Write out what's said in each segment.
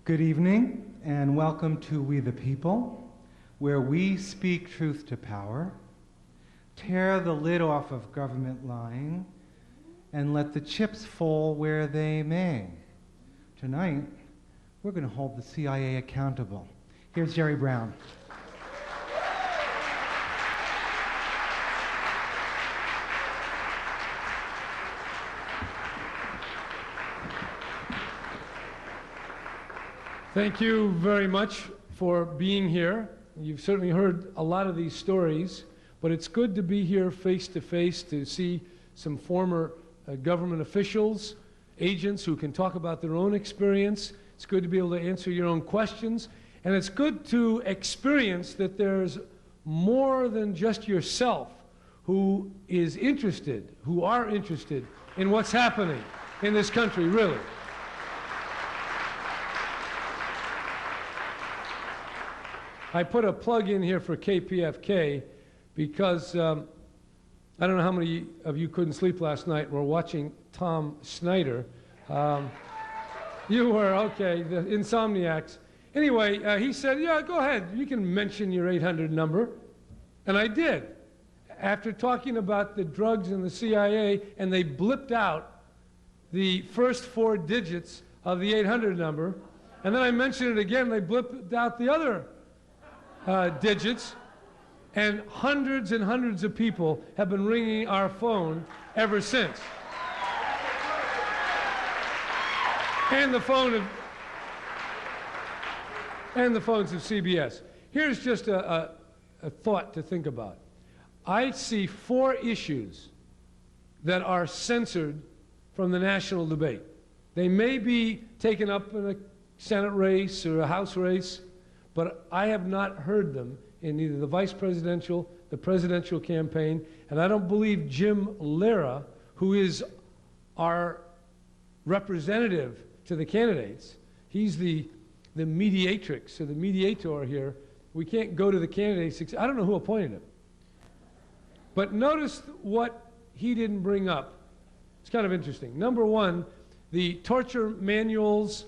Good evening, and welcome to We the People, where we speak truth to power, tear the lid off of government lying, and let the chips fall where they may. Tonight, we're going to hold the CIA accountable. Here's Jerry Brown. Thank you very much for being here. You've certainly heard a lot of these stories, but it's good to be here face to face to see some former government officials, agents who can talk about their own experience. It's good to be able to answer your own questions, and it's good to experience that there's more than just yourself who is interested, who are interested in what's happening in this country, really. I put a plug in here for KPFA because I don't know how many of you couldn't sleep last night and were watching Tom Snyder. You were, okay, the insomniacs. Anyway, he said, yeah, go ahead, you can mention your 800 number. And I did. After talking about the drugs and the CIA, and they blipped out the first 4 digits of the 800 number, and then I mentioned it again, they blipped out the other digits, and hundreds and hundreds of people have been ringing our phone ever since. And the phones of CBS. Here's just a thought to think about. I see 4 issues that are censored from the national debate. They may be taken up in a Senate race or a House race, but I have not heard them in either the vice presidential, the presidential campaign, and I don't believe Jim Lehrer, who is our representative to the candidates, he's the mediatrix or the mediator here. We can't go to the candidates. I don't know who appointed him. But notice what he didn't bring up. It's kind of interesting. Number one, the torture manuals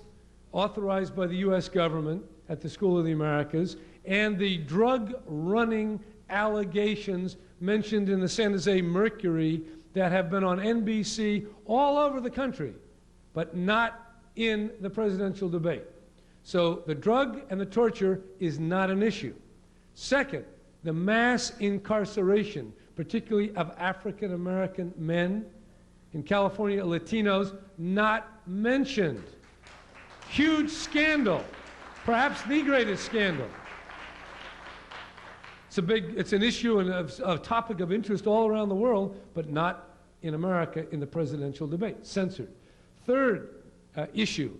authorized by the U.S. government at the School of the Americas, and the drug-running allegations mentioned in the San Jose Mercury that have been on NBC all over the country, but not in the presidential debate. So the drug and the torture is not an issue. Second, the mass incarceration, particularly of African-American men, in California, Latinos, not mentioned. Huge scandal. Perhaps the greatest scandal. It's an issue and a topic of interest all around the world, but not in America in the presidential debate. Censored. Third issue,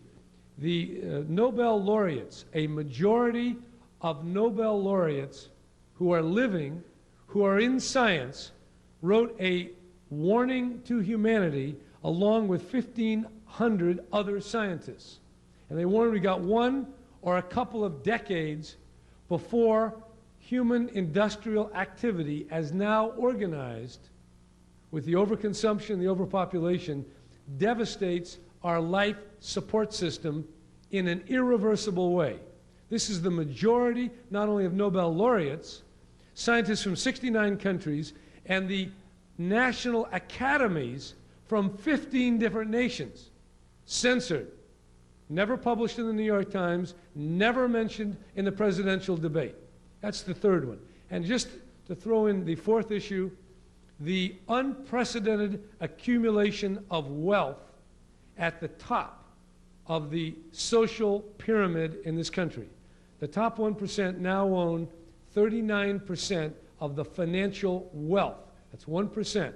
the Nobel laureates, a majority of Nobel laureates who are living, who are in science, wrote a warning to humanity along with 1,500 other scientists. And they warned we got one or a couple of decades before human industrial activity, as now organized with the overconsumption, the overpopulation, devastates our life support system in an irreversible way. This is the majority, not only of Nobel laureates, scientists from 69 countries, and the national academies from 15 different nations. Censored. Never published in the New York Times, never mentioned in the presidential debate. That's the third one. And just to throw in the fourth issue, the unprecedented accumulation of wealth at the top of the social pyramid in this country. The top 1% now own 39% of the financial wealth. That's 1%.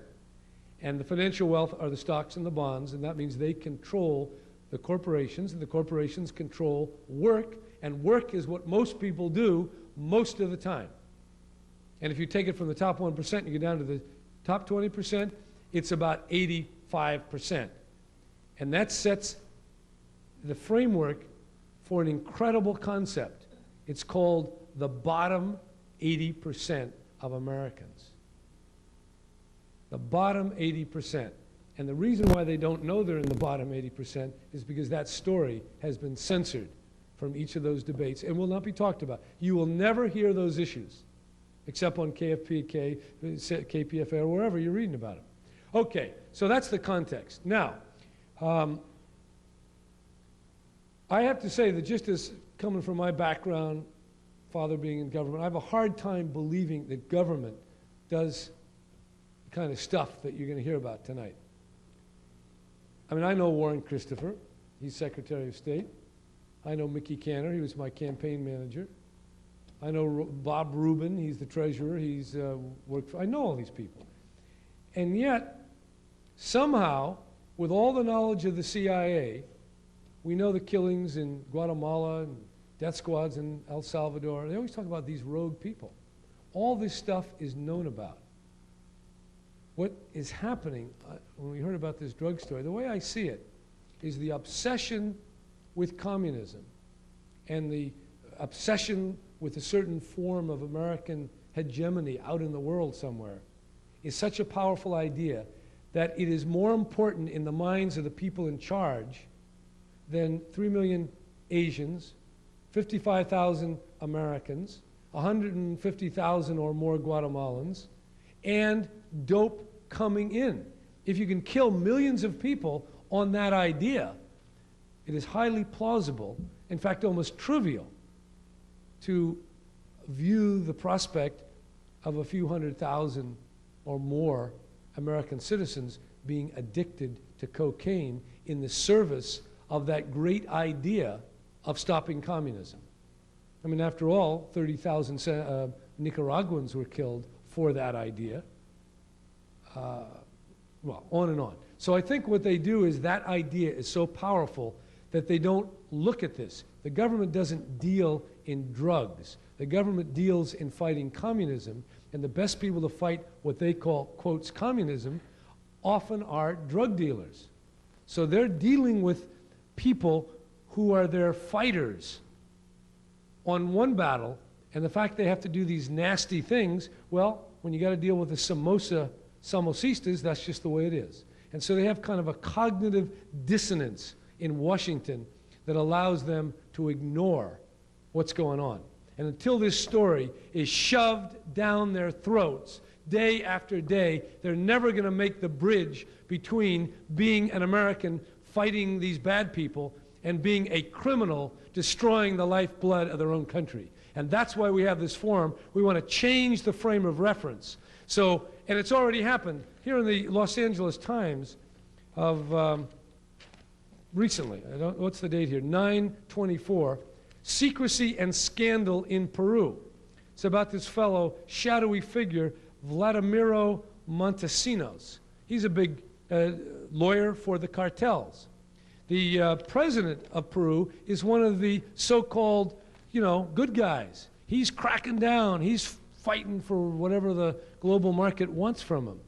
And the financial wealth are the stocks and the bonds, and that means they control the corporations, and the corporations control work, and work is what most people do most of the time. And if you take it from the top 1% and you go down to the top 20%, it's about 85%. And that sets the framework for an incredible concept. It's called the bottom 80% of Americans. The bottom 80%. And the reason why they don't know they're in the bottom 80% is because that story has been censored from each of those debates and will not be talked about. You will never hear those issues, except on KFPK, KPFA, or wherever you're reading about them. Okay, so that's the context. Now, I have to say that just as coming from my background, father being in government, I have a hard time believing that government does the kind of stuff that you're going to hear about tonight. I mean, I know Warren Christopher. He's Secretary of State. I know Mickey Cantor. He was my campaign manager. I know Bob Rubin. He's the treasurer. He's worked for, I know all these people. And yet, somehow, with all the knowledge of the CIA, we know the killings in Guatemala and death squads in El Salvador. They always talk about these rogue people. All this stuff is known about. What is happening, when we heard about this drug story, the way I see it is the obsession with communism and the obsession with a certain form of American hegemony out in the world somewhere is such a powerful idea that it is more important in the minds of the people in charge than 3 million Asians, 55,000 Americans, 150,000 or more Guatemalans, and dope coming in. If you can kill millions of people on that idea, it is highly plausible, in fact almost trivial, to view the prospect of a few 100,000 or more American citizens being addicted to cocaine in the service of that great idea of stopping communism. I mean, after all, 30,000 Nicaraguans were killed for that idea. Well, on and on. So I think what they do is that idea is so powerful that they don't look at this. The government doesn't deal in drugs. The government deals in fighting communism, and the best people to fight what they call, quotes, communism, often are drug dealers. So they're dealing with people who are their fighters on one battle, and the fact they have to do these nasty things, well, when you got to deal with the samosistas, that's just the way it is. And so they have kind of a cognitive dissonance in Washington that allows them to ignore what's going on. And until this story is shoved down their throats day after day, they're never going to make the bridge between being an American fighting these bad people and being a criminal destroying the lifeblood of their own country. And that's why we have this forum. We want to change the frame of reference. So, and it's already happened. Here in the Los Angeles Times of recently, what's the date here? 9/24, secrecy and scandal in Peru. It's about this fellow, shadowy figure, Vladimiro Montesinos. He's a big lawyer for the cartels. The president of Peru is one of the so-called, good guys. He's cracking down. He's fighting for whatever the global market wants from him.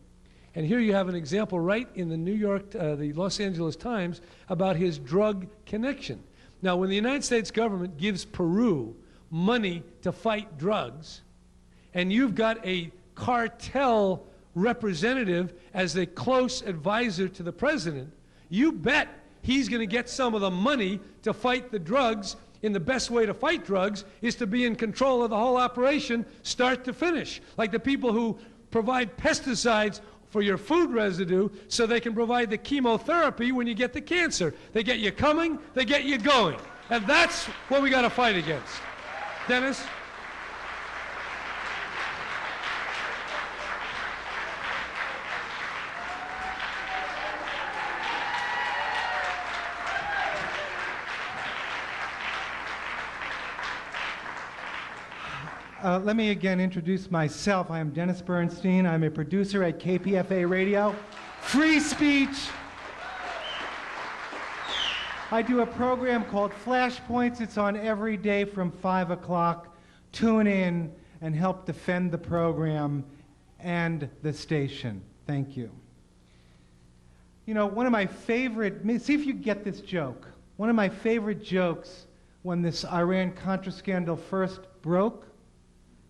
And here you have an example right in the Los Angeles Times about his drug connection. Now, when the United States government gives Peru money to fight drugs, and you've got a cartel representative as a close advisor to the president, you bet he's going to get some of the money to fight the drugs. And the best way to fight drugs is to be in control of the whole operation, start to finish. Like the people who provide pesticides for your food residue so they can provide the chemotherapy when you get the cancer. They get you coming, they get you going. And that's what we got to fight against. Dennis? Let me again introduce myself. I am Dennis Bernstein. I'm a producer at KPFA Radio. Free speech. I do a program called Flashpoints. It's on every day from 5 o'clock. Tune in and help defend the program and the station. Thank you. One of my favorite, see if you get this joke. One of my favorite jokes when this Iran-Contra scandal first broke,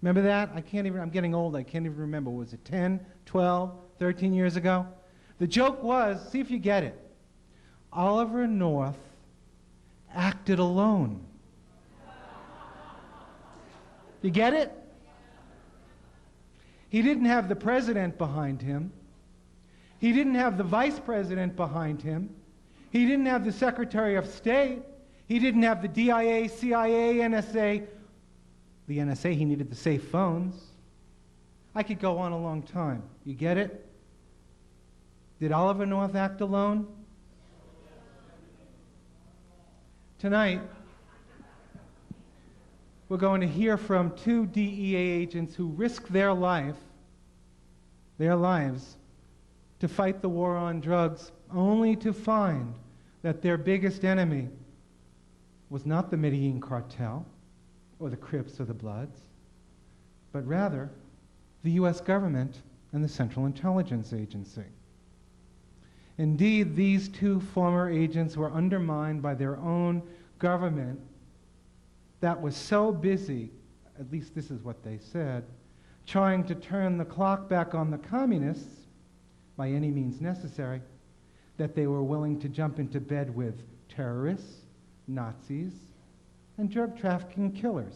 remember that? I'm getting old, I can't even remember. Was it 10, 12, 13 years ago? The joke was, see if you get it, Oliver North acted alone. You get it? He didn't have the president behind him. He didn't have the vice president behind him. He didn't have the Secretary of State. He didn't have the DIA, CIA, NSA. The NSA, he needed the safe phones. I could go on a long time. You get it? Did Oliver North act alone? Tonight, we're going to hear from two DEA agents who risked their lives, to fight the war on drugs, only to find that their biggest enemy was not the Medellin cartel, or the Crips or the Bloods, but rather the U.S. government and the Central Intelligence Agency. Indeed, these two former agents were undermined by their own government that was so busy, at least this is what they said, trying to turn the clock back on the communists by any means necessary, that they were willing to jump into bed with terrorists, Nazis, and drug trafficking killers.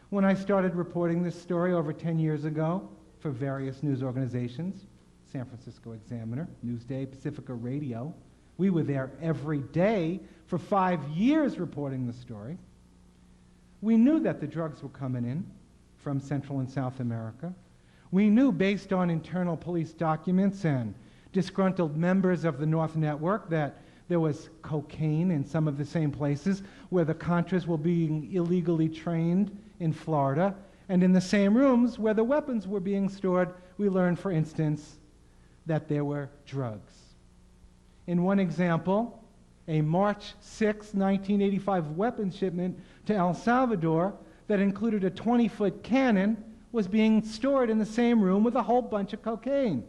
When I started reporting this story over 10 years ago for various news organizations, San Francisco Examiner, Newsday, Pacifica Radio, we were there every day for 5 years reporting the story. We knew that the drugs were coming in from Central and South America. We knew, based on internal police documents and disgruntled members of the North Network, that there was cocaine in some of the same places where the Contras were being illegally trained in Florida, and in the same rooms where the weapons were being stored, we learned, for instance, that there were drugs. In one example, a March 6, 1985 weapons shipment to El Salvador that included a 20-foot cannon was being stored in the same room with a whole bunch of cocaine.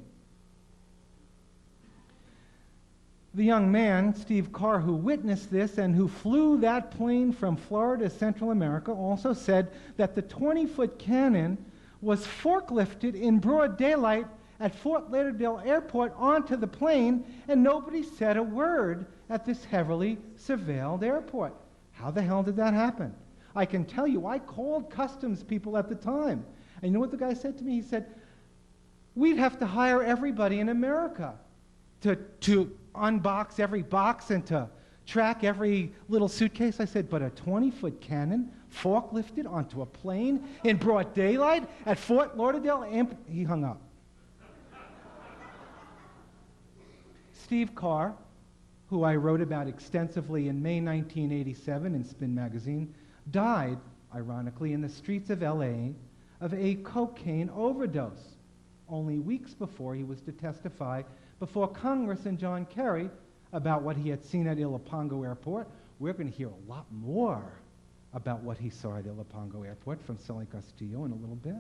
The young man, Steve Carr, who witnessed this and who flew that plane from Florida to Central America, also said that the 20-foot cannon was forklifted in broad daylight at Fort Lauderdale Airport onto the plane, and nobody said a word at this heavily surveilled airport. How the hell did that happen? I can tell you, I called customs people at the time. And you know what the guy said to me? He said, we'd have to hire everybody in America to unbox every box and to track every little suitcase. I said, but a 20-foot cannon forklifted onto a plane in broad daylight at Fort Lauderdale? He hung up. Steve Carr, who I wrote about extensively in May 1987 in Spin magazine, died, ironically, in the streets of L.A. of a cocaine overdose, only weeks before he was to testify before Congress and John Kerry about what he had seen at Ilopango Airport. We're going to hear a lot more about what he saw at Ilopango Airport from Celly Castillo in a little bit.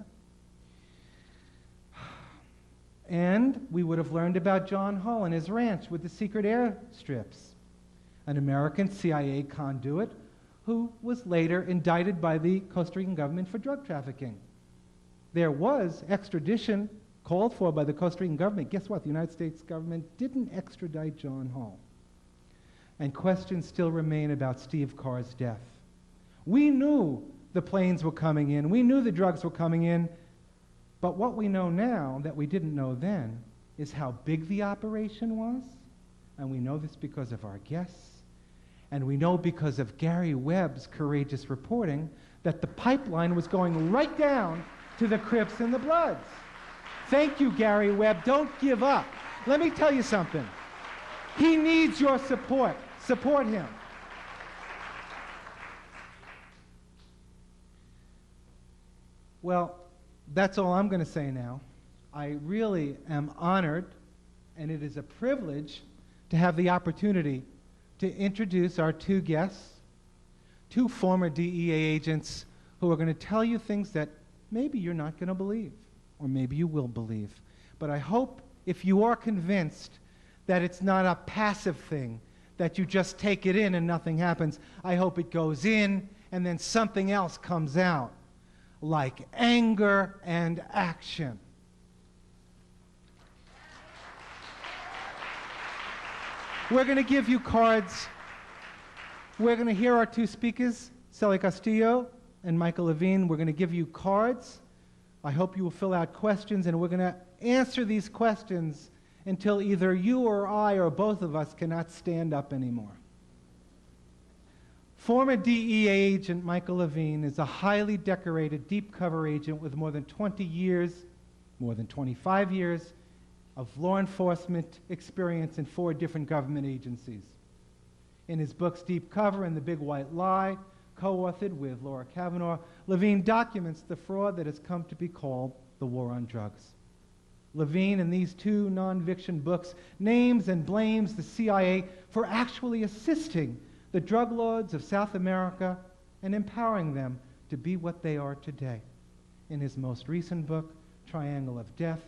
And we would have learned about John Hull and his ranch with the secret airstrips, an American CIA conduit who was later indicted by the Costa Rican government for drug trafficking. There was extradition called for by the Costa Rican government. Guess what? The United States government didn't extradite John Hull. And questions still remain about Steve Carr's death. We knew the planes were coming in. We knew the drugs were coming in. But what we know now that we didn't know then is how big the operation was. And we know this because of our guests. And we know because of Gary Webb's courageous reporting that the pipeline was going right down to the Crips and the Bloods. Thank you, Gary Webb. Don't give up. Let me tell you something. He needs your support. Support him. Well, that's all I'm going to say now. I really am honored, and it is a privilege to have the opportunity to introduce our two guests, two former DEA agents who are going to tell you things that maybe you're not going to believe, or maybe you will believe. But I hope, if you are convinced that it's not a passive thing, that you just take it in and nothing happens, I hope it goes in and then something else comes out, like anger and action. We're going to give you cards. We're going to hear our two speakers, Celly Castillo, and Michael Levine. We're going to give you cards. I hope you will fill out questions, and we're going to answer these questions until either you or I or both of us cannot stand up anymore. Former DEA agent Michael Levine is a highly decorated deep cover agent with more than 20 years, more than 25 years of law enforcement experience in 4 different government agencies. In his books Deep Cover and The Big White Lie, co-authored with Laura Kavanaugh, Levine documents the fraud that has come to be called the war on drugs. Levine, in these 2 non-fiction books, names and blames the CIA for actually assisting the drug lords of South America and empowering them to be what they are today. In his most recent book, Triangle of Death,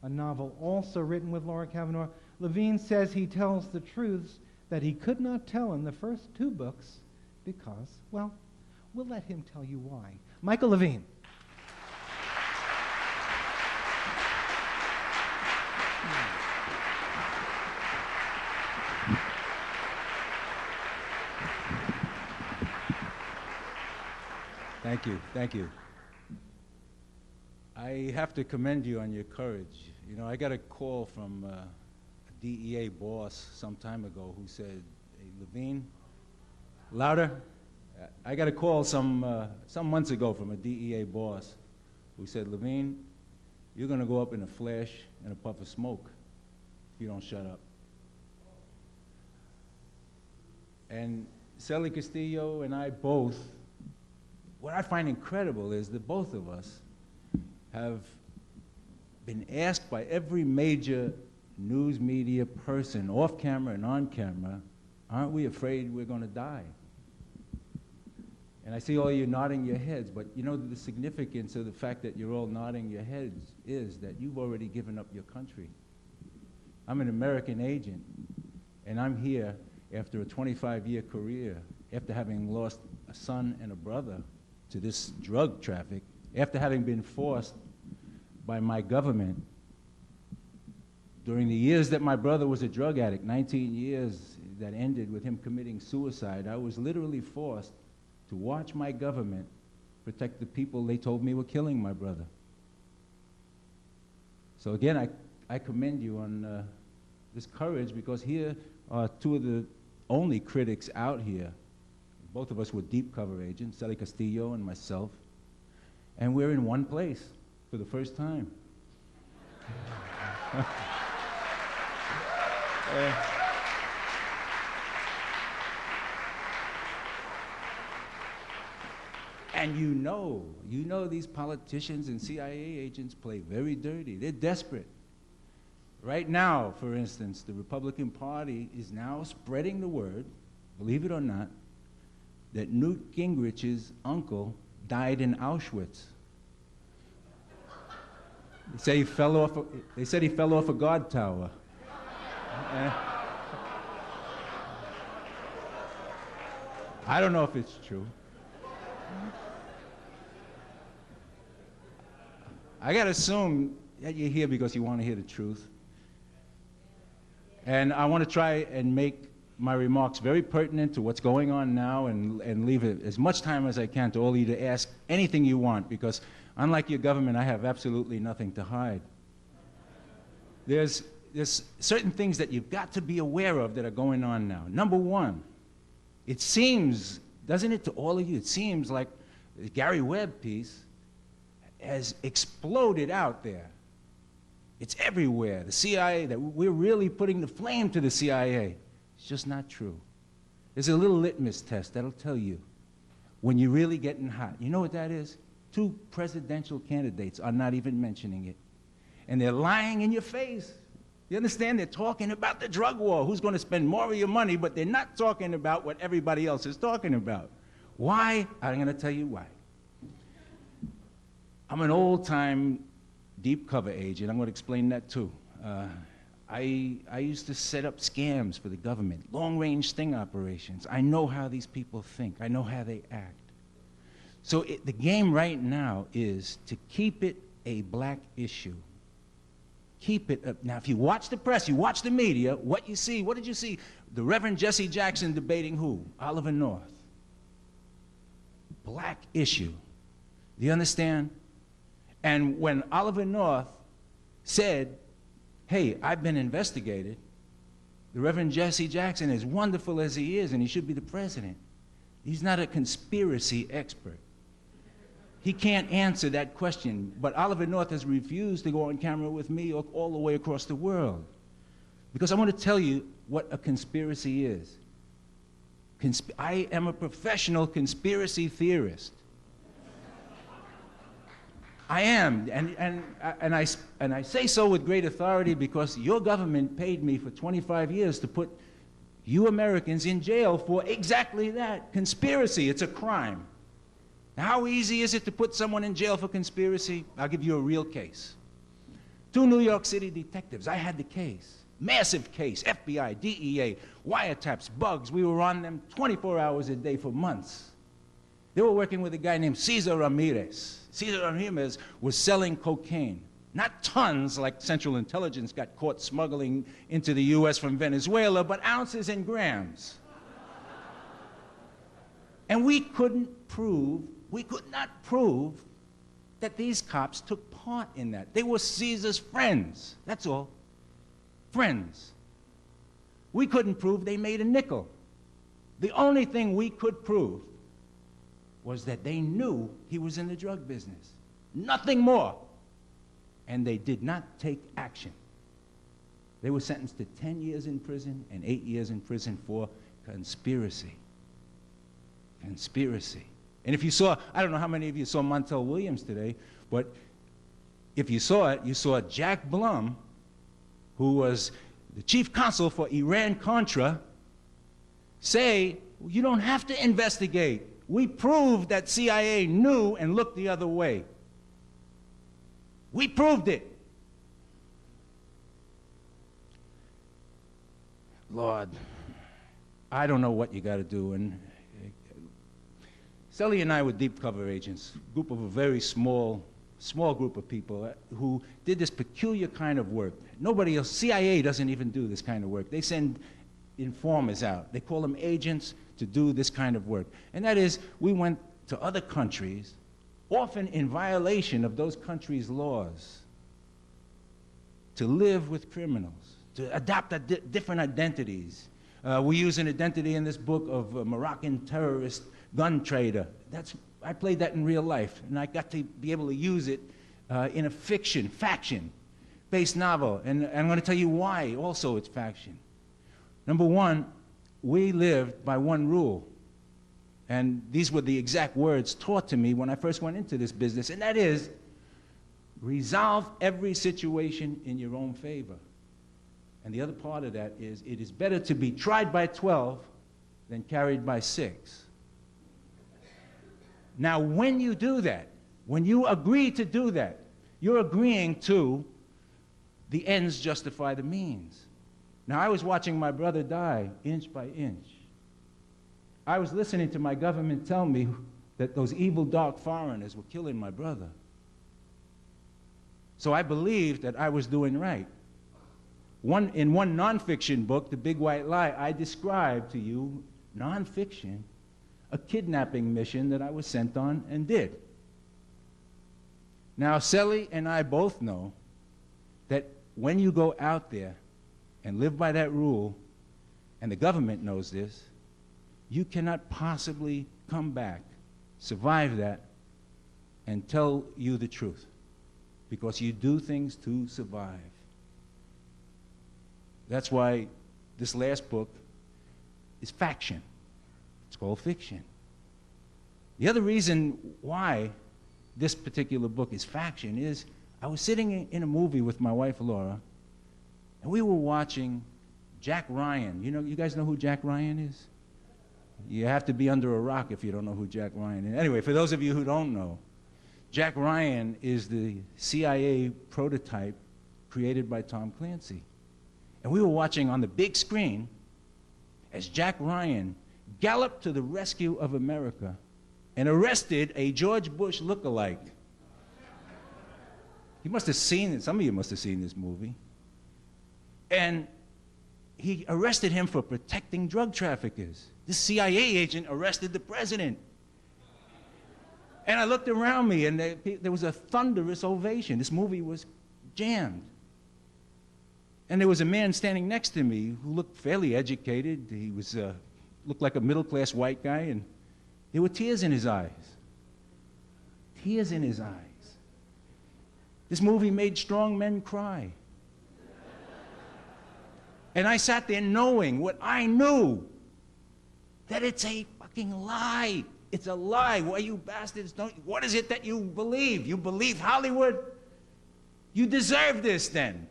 a novel also written with Laura Kavanaugh, Levine says he tells the truths that he could not tell in the first 2 books because, well, we'll let him tell you why. Michael Levine. Thank you, thank you. I have to commend you on your courage. You know, I got a call from a DEA boss some time ago who said, "Hey, Levine, louder." I got a call some months ago from a DEA boss who said, "Levine, you're going to go up in a flash and a puff of smoke if you don't shut up." And Celly Castillo and I both, what I find incredible is that both of us have been asked by every major news media person, off camera and on camera, aren't we afraid we're going to die? And I see all you nodding your heads, but you know the significance of the fact that you're all nodding your heads is that you've already given up your country. I'm an American agent, and I'm here after a 25-year career, after having lost a son and a brother to this drug traffic, after having been forced by my government during the years that my brother was a drug addict, 19 years that ended with him committing suicide. I was literally forced to watch my government protect the people they told me were killing my brother. So again, I commend you on this courage, because here are 2 of the only critics out here. Both of us were deep cover agents, Celly Castillo and myself, and we're in one place for the first time. And you know these politicians and CIA agents play very dirty. They're desperate. Right now, for instance, the Republican Party is now spreading the word, believe it or not, that Newt Gingrich's uncle died in Auschwitz. They said he fell off a guard tower. I don't know if it's true. I gotta assume that you're here because you want to hear the truth. And I want to try and make my remarks very pertinent to what's going on now, and leave it as much time as I can to all of you to ask anything you want, because unlike your government, I have absolutely nothing to hide. There's certain things that you've got to be aware of that are going on now. Number one, it seems, doesn't it, to all of you, it seems like the Gary Webb piece has exploded out there. It's everywhere. The CIA, that we're really putting the flame to the CIA. It's just not true. There's a little litmus test that'll tell you when you're really getting hot. You know what that is? 2 presidential candidates are not even mentioning it. And they're lying in your face. You understand? They're talking about the drug war, who's going to spend more of your money, but they're not talking about what everybody else is talking about. Why? I'm going to tell you why. I'm an old-time deep cover agent. I'm going to explain that too. I used to set up scams for the government, long-range sting operations. I know how these people think. I know how they act. So the game right now is to keep it a black issue. Keep it. Now, if you watch the press, you watch the media, what you see, what did you see? The Reverend Jesse Jackson debating who? Oliver North. black issue. Do you understand? And when Oliver North said, hey, I've been investigated, the Reverend Jesse Jackson, as wonderful as he is, and he should be the president, he's not a conspiracy expert. He can't answer that question, but Oliver North has refused to go on camera with me all the way across the world. Because I want to tell you what a conspiracy is. I am a professional conspiracy theorist. I am, and I say so with great authority because your government paid me for 25 years to put you Americans in jail for exactly that, conspiracy. It's a crime. Now, how easy is it to put someone in jail for conspiracy? I'll give you a real case. 2 New York City detectives, I had the case. Massive case, FBI, DEA, wiretaps, bugs. We were on them 24 hours a day for months. They were working with a guy named Cesar Ramirez. Cesar Ramirez was selling cocaine. Not tons like Central Intelligence got caught smuggling into the US from Venezuela, but ounces and grams. And we could not prove that these cops took part in that. They were Caesar's friends, that's all. Friends. We couldn't prove they made a nickel. The only thing we could prove was that they knew he was in the drug business. Nothing more. And they did not take action. They were sentenced to 10 years in prison and 8 years in prison for conspiracy. Conspiracy. And if you saw, I don't know how many of you saw Montel Williams today, but if you saw it, you saw Jack Blum, who was the chief counsel for Iran-Contra, say, you don't have to investigate. We proved that CIA knew and looked the other way. We proved it. Lord, I don't know what you got to do. And Celly and I were deep cover agents, group of a very small group of people who did this peculiar kind of work. Nobody else, CIA doesn't even do this kind of work. They send informers out. They call them agents to do this kind of work. And that is, we went to other countries, often in violation of those countries' laws, to live with criminals, to adopt different identities. We use an identity in this book of a Moroccan terrorist gun trader. I played that in real life, and I got to be able to use it in a faction-based novel. And I'm going to tell you why also it's faction. Number one, we lived by one rule. And these were the exact words taught to me when I first went into this business, and that is, resolve every situation in your own favor. And the other part of that is, it is better to be tried by 12 than carried by 6. Now, when you do that, when you agree to do that, you're agreeing to the ends justify the means. Now, I was watching my brother die inch by inch. I was listening to my government tell me that those evil, dark foreigners were killing my brother. So I believed that I was doing right. In one nonfiction book, The Big White Lie, I described to you, nonfiction, a kidnapping mission that I was sent on and did. Now, Celly and I both know that when you go out there and live by that rule, and the government knows this, you cannot possibly come back, survive that, and tell you the truth, because you do things to survive. That's why this last book is faction. It's called fiction. The other reason why this particular book is faction is I was sitting in a movie with my wife, Laura, and we were watching Jack Ryan. You guys know who Jack Ryan is? You have to be under a rock if you don't know who Jack Ryan is. Anyway, for those of you who don't know, Jack Ryan is the CIA prototype created by Tom Clancy. And we were watching on the big screen as Jack Ryan galloped to the rescue of America and arrested a George Bush lookalike. You must have seen it. Some of you must have seen this movie. And he arrested him for protecting drug traffickers. This CIA agent arrested the president. And I looked around me, and there was a thunderous ovation. This movie was jammed. And there was a man standing next to me who looked fairly educated. He was, looked like a middle-class white guy, and there were tears in his eyes. Tears in his eyes. This movie made strong men cry. And I sat there knowing what I knew, that it's a fucking lie. It's a lie. Why you bastards don't... What is it that you believe? You believe Hollywood? You deserve this then.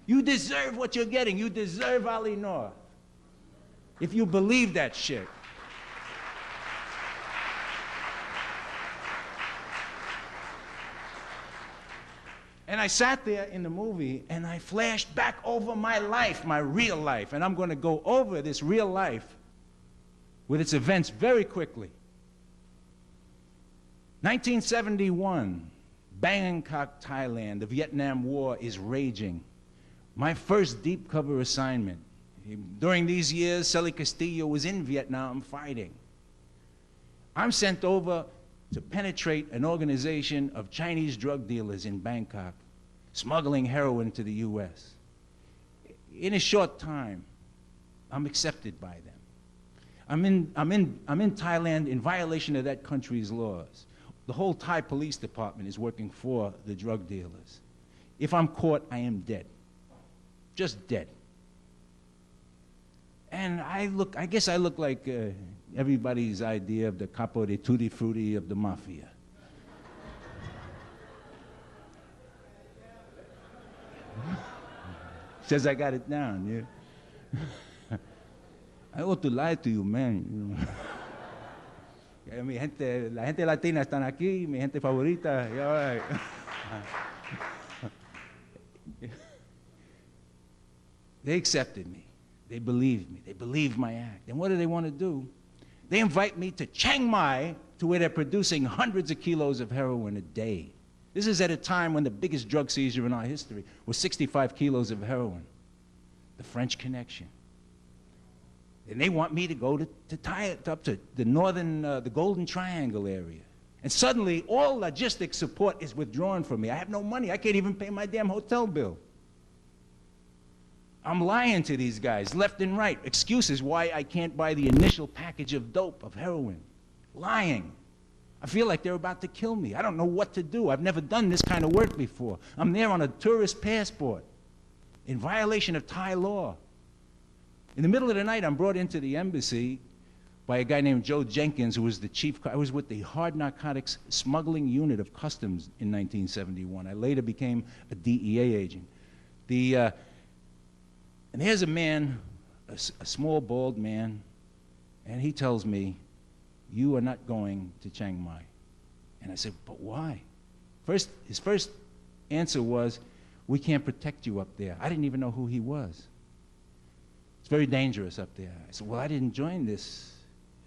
You deserve what you're getting. You deserve Ali Noor. If you believe that shit. And I sat there in the movie and I flashed back over my life, my real life. And I'm going to go over this real life with its events very quickly. 1971, Bangkok, Thailand. The Vietnam War is raging. My first deep cover assignment. During these years, Celly Castillo was in Vietnam fighting. I'm sent over to penetrate an organization of Chinese drug dealers in Bangkok, smuggling heroin to the U.S. In a short time, I'm accepted by them. I'm in Thailand in violation of that country's laws. The whole Thai police department is working for the drug dealers. If I'm caught, I am dead. Just dead. And I guess I look like everybody's idea of the capo de tutti frutti of the mafia. Says I got it down, yeah. I ought to lie to you, man. La gente latina están aquí, mi gente favorita. Yeah, right. They accepted me. They believed me. They believed my act. And what do they want to do? They invite me to Chiang Mai, to where they're producing hundreds of kilos of heroin a day. This is at a time when the biggest drug seizure in our history was 65 kilos of heroin. The French Connection. And they want me to go up to the northern, the Golden Triangle area. And suddenly, all logistic support is withdrawn from me. I have no money. I can't even pay my damn hotel bill. I'm lying to these guys, left and right. Excuses why I can't buy the initial package of dope, of heroin. Lying. I feel like they're about to kill me. I don't know what to do. I've never done this kind of work before. I'm there on a tourist passport, in violation of Thai law. In the middle of the night, I'm brought into the embassy by a guy named Joe Jenkins, who was the chief. I was with the hard narcotics smuggling unit of customs in 1971. I later became a DEA agent. And here's a man, a small, bald man, and he tells me, "You are not going to Chiang Mai." And I said, "But why?" His first answer was, "We can't protect you up there." I didn't even know who he was. It's very dangerous up there. I said, "Well, I didn't join this.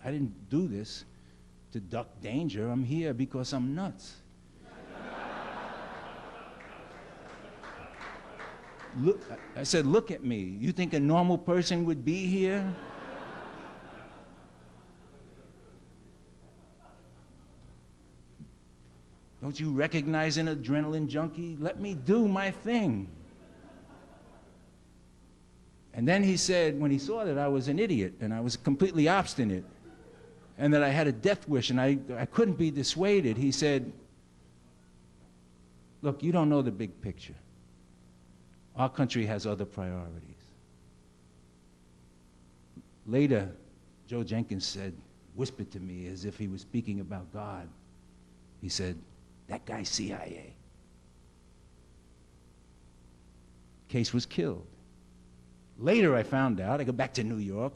I didn't do this to duck danger. I'm here because I'm nuts." Look, I said, "Look at me. You think a normal person would be here?" Don't you recognize an adrenaline junkie? Let me do my thing. And then he said, when he saw that I was an idiot and I was completely obstinate and that I had a death wish and I couldn't be dissuaded, he said, "Look, you don't know the big picture. Our country has other priorities." Later, Joe Jenkins said, whispered to me as if he was speaking about God. He said, "That guy's CIA." Case was killed. Later I found out, I go back to New York,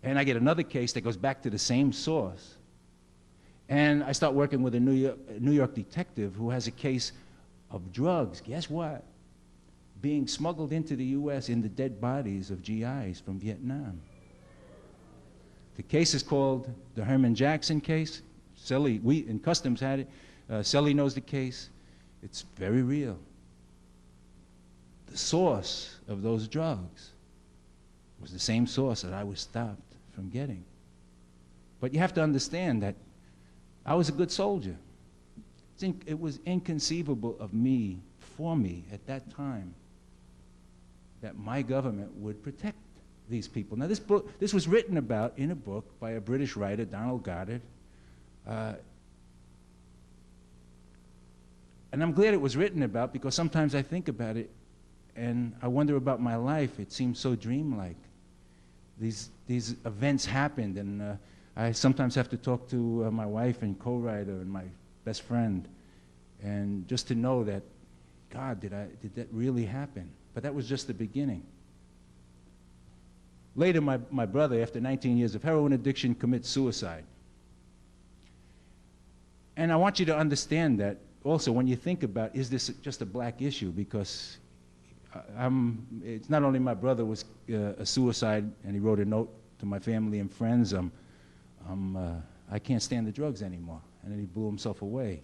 and I get another case that goes back to the same source. And I start working with a New York detective who has a case of drugs. Guess what? Being smuggled into the U.S. in the dead bodies of GIs from Vietnam. The case is called the Herman Jackson case. Celly, we in Customs had it. Celly knows the case. It's very real. The source of those drugs was the same source that I was stopped from getting. But you have to understand that I was a good soldier. It was inconceivable of me, for me, at that time, that my government would protect these people. Now, this was written about in a book by a British writer, Donald Goddard. And I'm glad it was written about, because sometimes I think about it and I wonder about my life. It seems so dreamlike. These events happened, and I sometimes have to talk to my wife and co-writer and my best friend, and just to know that, God, did that really happen? But that was just the beginning. Later, my brother, after 19 years of heroin addiction, commits suicide. And I want you to understand that also when you think about, is this just a black issue? Because it's not only my brother was a suicide, and he wrote a note to my family and friends, I can't stand the drugs anymore. And then he blew himself away.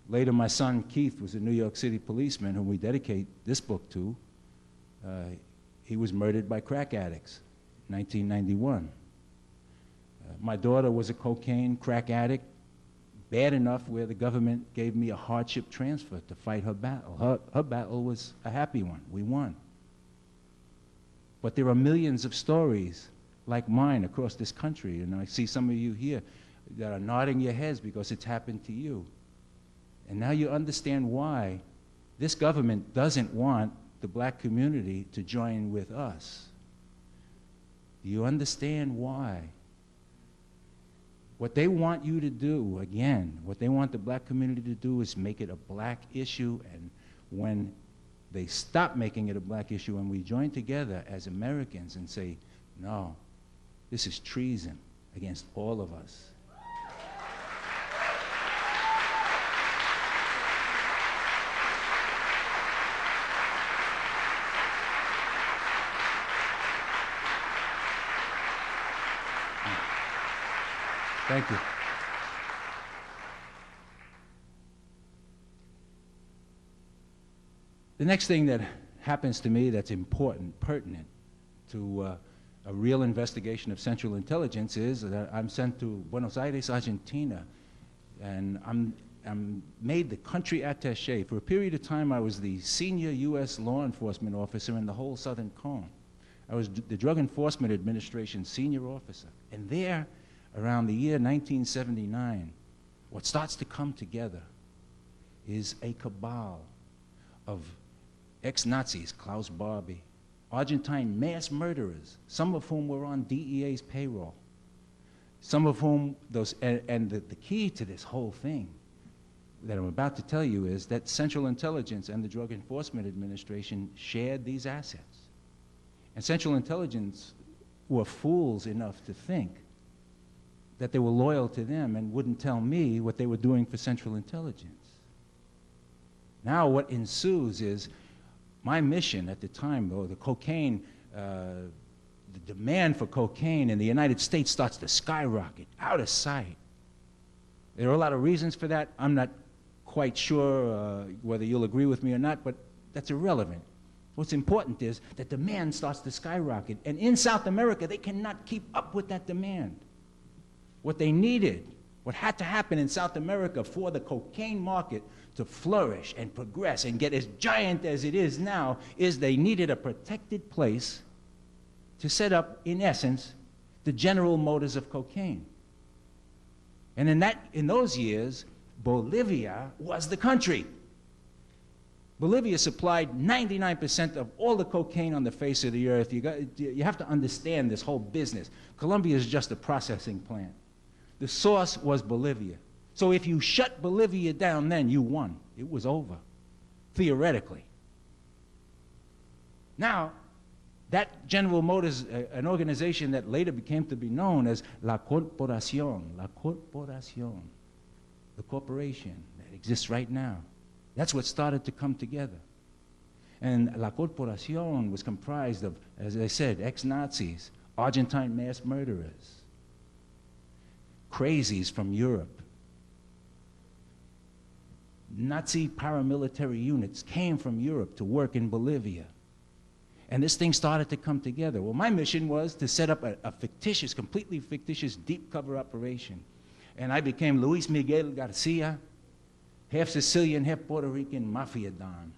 Later, my son Keith was a New York City policeman whom we dedicate this book to. He was murdered by crack addicts in 1991. My daughter was a cocaine crack addict, bad enough where the government gave me a hardship transfer to fight her battle. Her battle was a happy one. We won. But there are millions of stories like mine across this country, and I see some of you here that are nodding your heads because it's happened to you. And now you understand why this government doesn't want the black community to join with us. Do you understand why? What they want you to do, again, what they want the black community to do is make it a black issue, and when they stop making it a black issue and we join together as Americans and say, no, this is treason against all of us. Thank you. The next thing that happens to me that's important, pertinent to a real investigation of Central Intelligence is that I'm sent to Buenos Aires, Argentina, and I'm made the country attaché. For a period of time, I was the senior U.S. law enforcement officer in the whole Southern Cone. I was the Drug Enforcement Administration senior officer. And there, around the year 1979, what starts to come together is a cabal of ex-Nazis, Klaus Barbie, Argentine mass murderers, some of whom were on DEA's payroll, some of whom and the key to this whole thing that I'm about to tell you is that Central Intelligence and the Drug Enforcement Administration shared these assets. And Central Intelligence were fools enough to think that they were loyal to them and wouldn't tell me what they were doing for Central Intelligence. Now what ensues is my mission at the time, though, the cocaine, the demand for cocaine in the United States starts to skyrocket, out of sight. There are a lot of reasons for that. I'm not quite sure whether you'll agree with me or not, but that's irrelevant. What's important is that demand starts to skyrocket, and in South America, they cannot keep up with that demand. What they needed, what had to happen in South America for the cocaine market to flourish and progress and get as giant as it is now, is they needed a protected place to set up, in essence, the General Motors of cocaine. And in those years, Bolivia was the country. Bolivia supplied 99% of all the cocaine on the face of the earth. You have to understand this whole business. Colombia is just a processing plant. The source was Bolivia. So if you shut Bolivia down then, you won. It was over, theoretically. Now, that General Motors, an organization that later became to be known as La Corporación, the corporation that exists right now, that's what started to come together. And La Corporación was comprised of, as I said, ex-Nazis, Argentine mass murderers, crazies from Europe. Nazi paramilitary units came from Europe to work in Bolivia. And this thing started to come together. Well, my mission was to set up a fictitious, completely fictitious, deep cover operation. And I became Luis Miguel Garcia, half Sicilian, half Puerto Rican mafia don.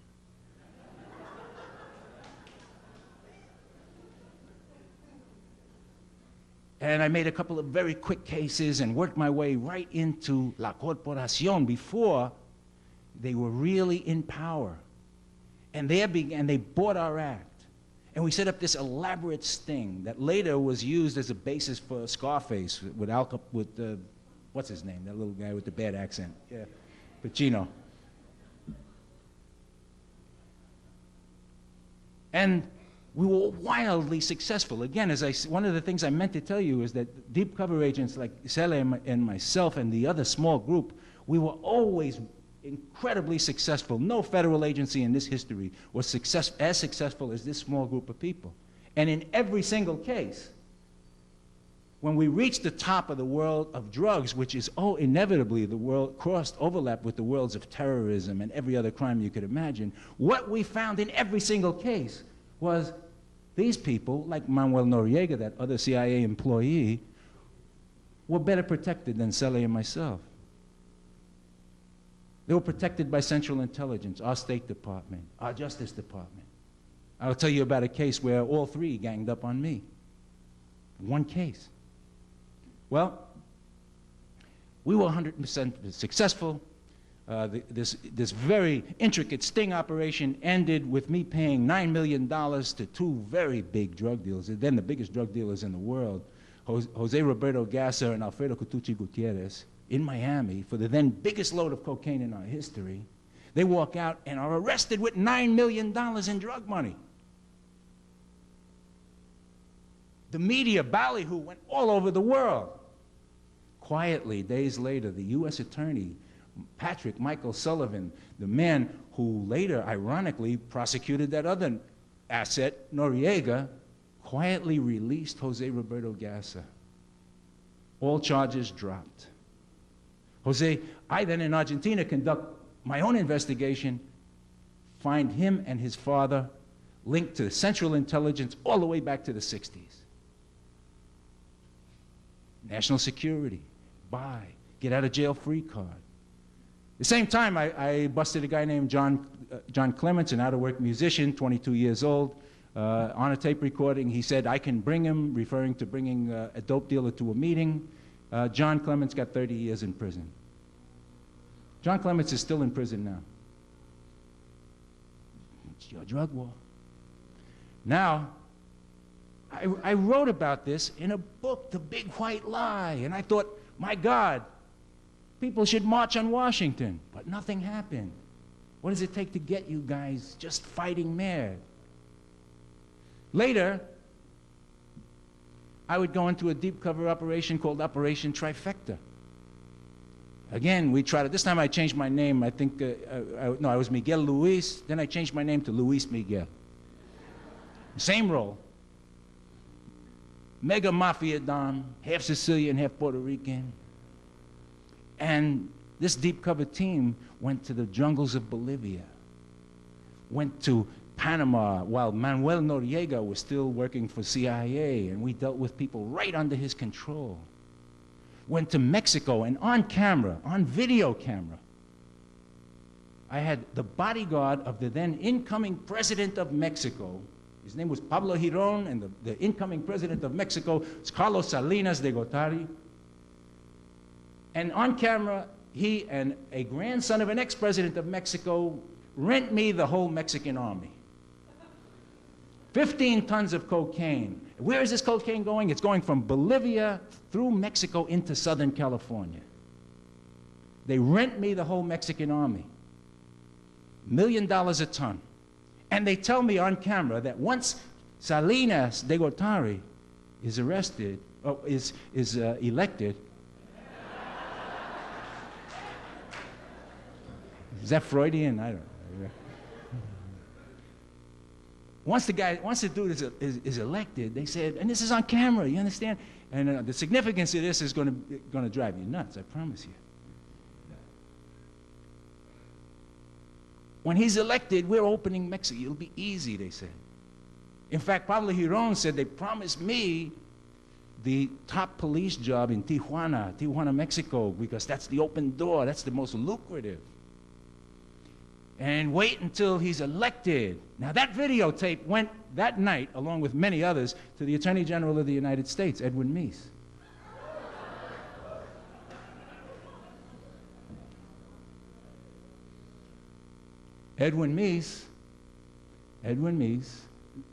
And I made a couple of very quick cases and worked my way right into La Corporación before they were really in power. And they bought our act. And we set up this elaborate sting that later was used as a basis for Scarface with what's his name, that little guy with the bad accent? Yeah, Pacino. And we were wildly successful. Again, one of the things I meant to tell you is that deep cover agents like Celly and myself and the other small group, we were always incredibly successful. No federal agency in this history was as successful as this small group of people. And in every single case, when we reached the top of the world of drugs, which is inevitably the world overlap with the worlds of terrorism and every other crime you could imagine, what we found in every single case was these people, like Manuel Noriega, that other CIA employee, were better protected than Celly and myself. They were protected by Central Intelligence, our State Department, our Justice Department. I'll tell you about a case where all three ganged up on me. One case. Well, we were 100% successful. This very intricate sting operation ended with me paying $9 million to two very big drug dealers, then the biggest drug dealers in the world, Jose Roberto Gasser and Alfredo Cutucci Gutierrez, in Miami for the then biggest load of cocaine in our history. They walk out and are arrested with $9 million in drug money. The media ballyhoo went all over the world. Quietly, days later, the U.S. Attorney, Patrick Michael Sullivan, the man who later, ironically, prosecuted that other asset, Noriega, quietly released Jose Roberto Gasser. All charges dropped. I then in Argentina conduct my own investigation, find him and his father linked to Central Intelligence all the way back to the 60s. National security, get out of jail free card. At the same time, I busted a guy named John Clements, an out-of-work musician, 22 years old, on a tape recording. He said, I can bring him, referring to bringing a dope dealer to a meeting. John Clements got 30 years in prison. John Clements is still in prison now. It's your drug war. Now, I wrote about this in a book, The Big White Lie, and I thought, my God, people should march on Washington, but nothing happened. What does it take to get you guys just fighting mad? Later, I would go into a deep cover operation called Operation Trifecta. Again, we tried it. This time I changed my name. I think, I was Miguel Luis. Then I changed my name to Luis Miguel. Same role. Mega Mafia Don, half Sicilian, half Puerto Rican. And this deep cover team went to the jungles of Bolivia, went to Panama while Manuel Noriega was still working for CIA, and we dealt with people right under his control. Went to Mexico, and on camera, on video camera, I had the bodyguard of the then incoming president of Mexico. His name was Pablo Giron, and the incoming president of Mexico was Carlos Salinas de Gortari. And on camera, he and a grandson of an ex-president of Mexico rent me the whole Mexican army. 15 tons of cocaine. Where is this cocaine going? It's going from Bolivia through Mexico into Southern California. They rent me the whole Mexican army. $1 million a ton. And they tell me on camera that once Salinas de Gortari is elected, is that Freudian? I don't know. Once the dude is elected, they said, and this is on camera, you understand? And the significance of this is going to drive you nuts, I promise you. When he's elected, we're opening Mexico. It'll be easy, they said. In fact, Pablo Giron said they promised me the top police job in Tijuana, Mexico, because that's the open door, that's the most lucrative. and wait until he's elected. Now, that videotape went that night, along with many others, to the Attorney General of the United States, Edwin Meese. Edwin Meese,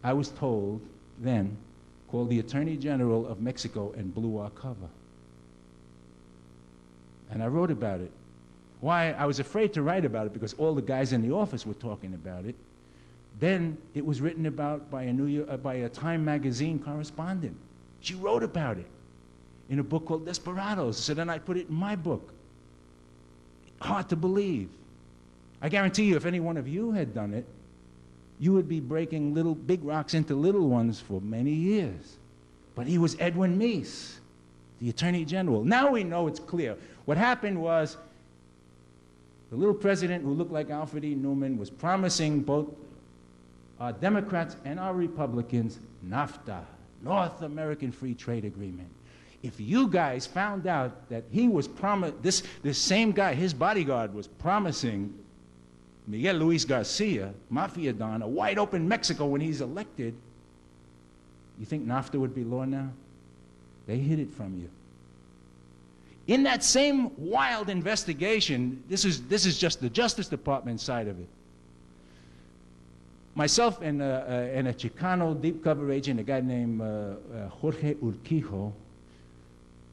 I was told then, called the Attorney General of Mexico and blew our cover. And I wrote about it. Why? I was afraid to write about it because all the guys in the office were talking about it. Then it was written about by a Time magazine correspondent. She wrote about it in a book called Desperados. So then I put it in my book. Hard to believe. I guarantee you, if any one of you had done it, you would be breaking big rocks into little ones for many years. But he was Edwin Meese, the Attorney General. Now we know it's clear. What happened was the little president who looked like Alfred E. Newman was promising both our Democrats and our Republicans NAFTA, North American Free Trade Agreement. If you guys found out that he was this same guy, his bodyguard, was promising Miguel Luis Garcia, Mafia Don, a wide open Mexico when he's elected, you think NAFTA would be law now? They hid it from you. In that same wild investigation, this is just the Justice Department side of it. Myself and a Chicano deep cover agent, a guy named Jorge Urquijo,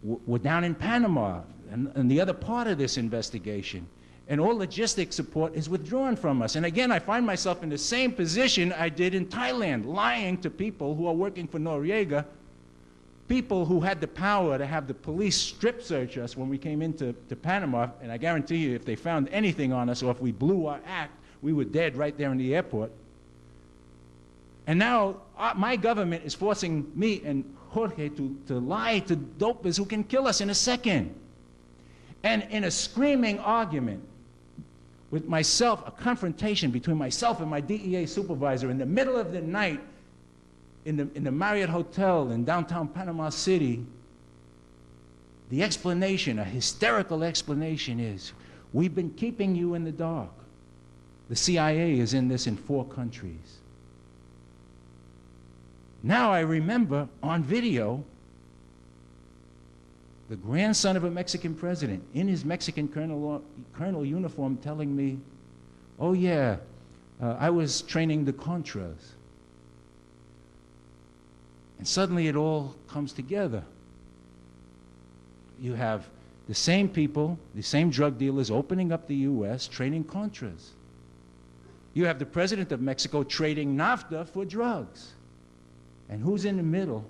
were down in Panama and the other part of this investigation. And all logistic support is withdrawn from us. And again, I find myself in the same position I did in Thailand, lying to people who are working for Noriega, people who had the power to have the police strip search us when we came into Panama. And I guarantee you, if they found anything on us or if we blew our act, we were dead right there in the airport. And now my government is forcing me and Jorge to lie to dopers who can kill us in a second. And in a screaming argument with myself, a confrontation between myself and my DEA supervisor in the middle of the night in the Marriott Hotel in downtown Panama City, the explanation, a hysterical explanation is, we've been keeping you in the dark. The CIA is in this in 4 countries. Now I remember on video the grandson of a Mexican president in his Mexican colonel uniform telling me, oh yeah, I was training the Contras. And suddenly it all comes together. You have the same people, the same drug dealers opening up the US, training Contras. You have the president of Mexico trading NAFTA for drugs. And who's in the middle?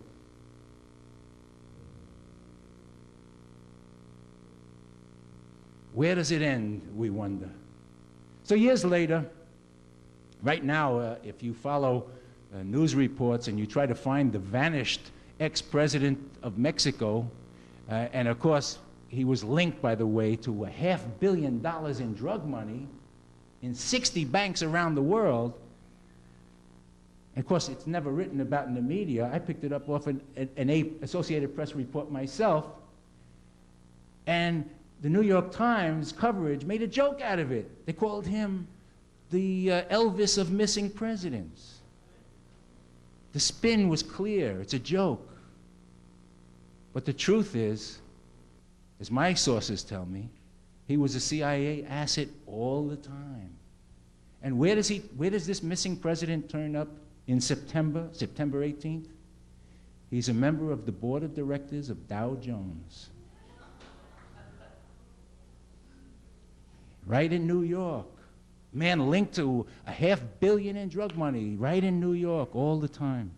Where does it end, we wonder? So years later, right now, if you follow news reports and you try to find the vanished ex-president of Mexico, and of course, he was linked, by the way, to $500 million in drug money in 60 banks around the world. And of course, it's never written about in the media. I picked it up off an Associated Press report myself. And the New York Times coverage made a joke out of it. They called him the Elvis of missing presidents. The spin was clear. It's a joke. But the truth is, as my sources tell me, he was a CIA asset all the time. And where does this missing president turn up in September 18th? He's a member of the board of directors of Dow Jones. Right in New York. Man linked to $500 million in drug money, right in New York all the time.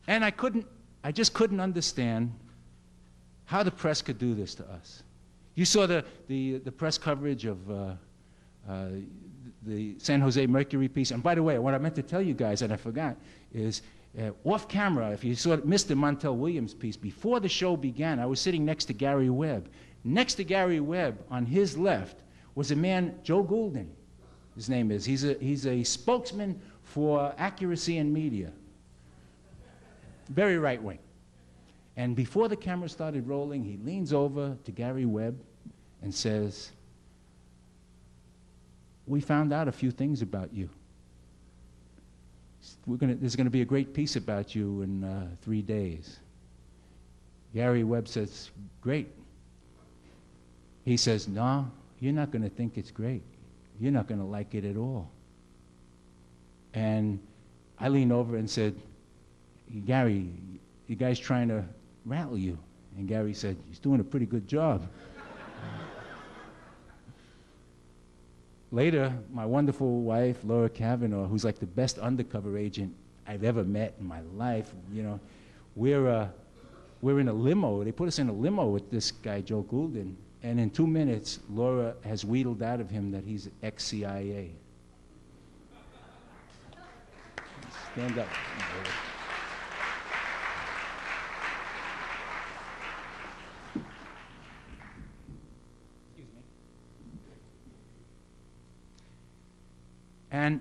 And I just couldn't understand how the press could do this to us. You saw the press coverage of the San Jose Mercury piece. And by the way, what I meant to tell you guys, and I forgot, is off camera, if you saw Mr. Montel Williams' piece, before the show began, I was sitting next to Gary Webb. Next to Gary Webb, on his left, was a man, Joe Goulden, his name is. He's a spokesman for accuracy in media. Very right-wing. And before the camera started rolling, he leans over to Gary Webb and says, we found out a few things about you. There's going to be a great piece about you in 3 days. Gary Webb says, great. He says, no, you're not going to think it's great. You're not going to like it at all. And I leaned over and said, Gary, the guy's trying to rattle you. And Gary said, he's doing a pretty good job. Later, my wonderful wife, Laura Kavanaugh, who's like the best undercover agent I've ever met in my life, you know, we're in a limo. They put us in a limo with this guy, Joe Goulden, and in 2 minutes, Laura has wheedled out of him that he's ex-CIA. Stand up. And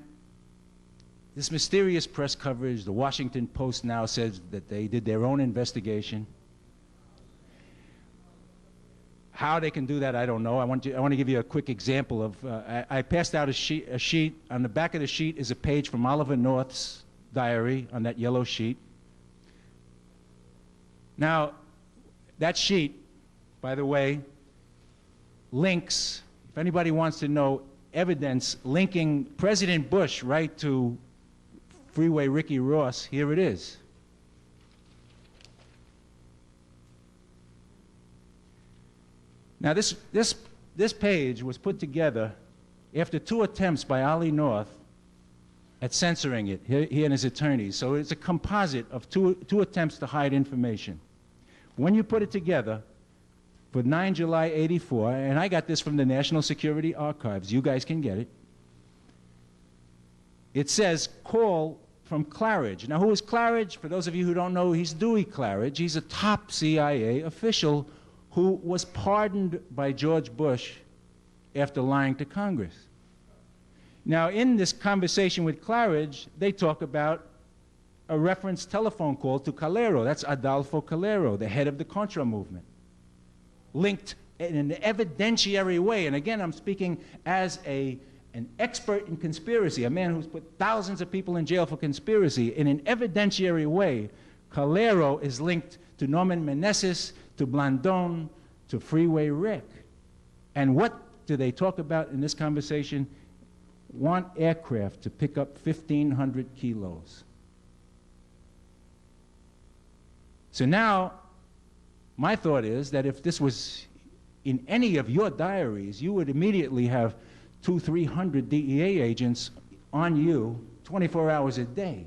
this mysterious press coverage, the Washington Post now says that they did their own investigation. How they can do that, I don't know. I want to give you a quick example of, I passed out a sheet. On the back of the sheet is a page from Oliver North's diary on that yellow sheet. Now, that sheet, by the way, links, if anybody wants to know, evidence linking President Bush right to Freeway Ricky Ross, here it is. Now this page was put together after 2 attempts by Ollie North at censoring it, he and his attorneys. So it's a composite of two attempts to hide information. When you put it together, for 9 July 84, and I got this from the National Security Archives, you guys can get it. It says, call from Claridge. Now, who is Claridge? For those of you who don't know, he's Dewey Claridge. He's a top CIA official who was pardoned by George Bush after lying to Congress. Now, in this conversation with Claridge, they talk about a reference telephone call to Calero. That's Adolfo Calero, the head of the Contra movement, linked in an evidentiary way. And again, I'm speaking as an expert in conspiracy, a man who's put thousands of people in jail for conspiracy. In an evidentiary way, Calero is linked to Norman Meneses, to Blandon, to Freeway Rick. And what do they talk about in this conversation? Want aircraft to pick up 1,500 kilos. So now, my thought is that if this was in any of your diaries, you would immediately have 200-300 DEA agents on you 24 hours a day.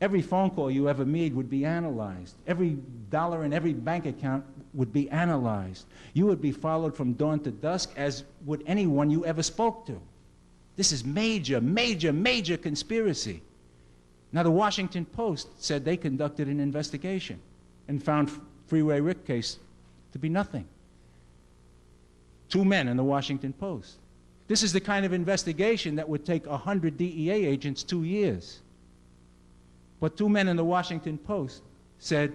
Every phone call you ever made would be analyzed. Every dollar in every bank account would be analyzed. You would be followed from dawn to dusk, as would anyone you ever spoke to. This is major, major, major conspiracy. Now, the Washington Post said they conducted an investigation and found Freeway Rick case to be nothing. 2 men in the Washington Post. This is the kind of investigation that would take 100 DEA agents 2 years. But 2 men in the Washington Post said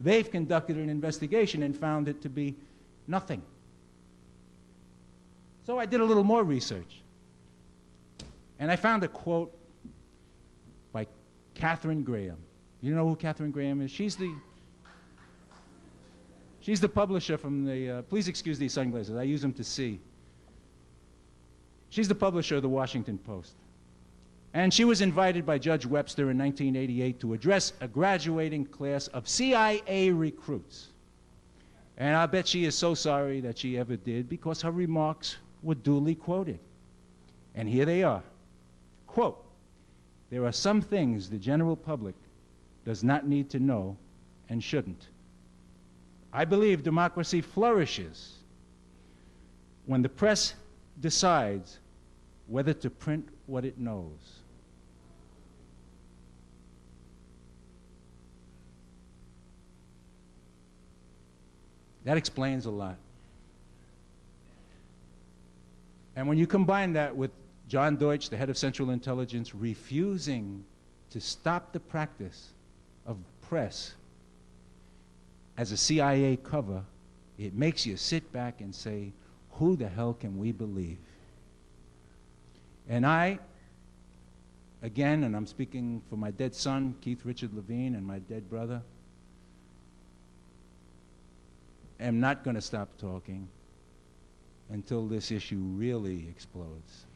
they've conducted an investigation and found it to be nothing. So I did a little more research. And I found a quote by Katharine Graham. You know who Katharine Graham is? She's the publisher from the, please excuse these sunglasses, I use them to see. She's the publisher of the Washington Post. And she was invited by Judge Webster in 1988 to address a graduating class of CIA recruits. And I bet she is so sorry that she ever did, because her remarks were duly quoted. And here they are. Quote, "There are some things the general public does not need to know and shouldn't. I believe democracy flourishes when the press decides whether to print what it knows." That explains a lot. And when you combine that with John Deutsch, the head of Central Intelligence, refusing to stop the practice of press as a CIA cover, it makes you sit back and say, who the hell can we believe? And I, again, and I'm speaking for my dead son, Keith Richard Levine, and my dead brother, am not going to stop talking until this issue really explodes.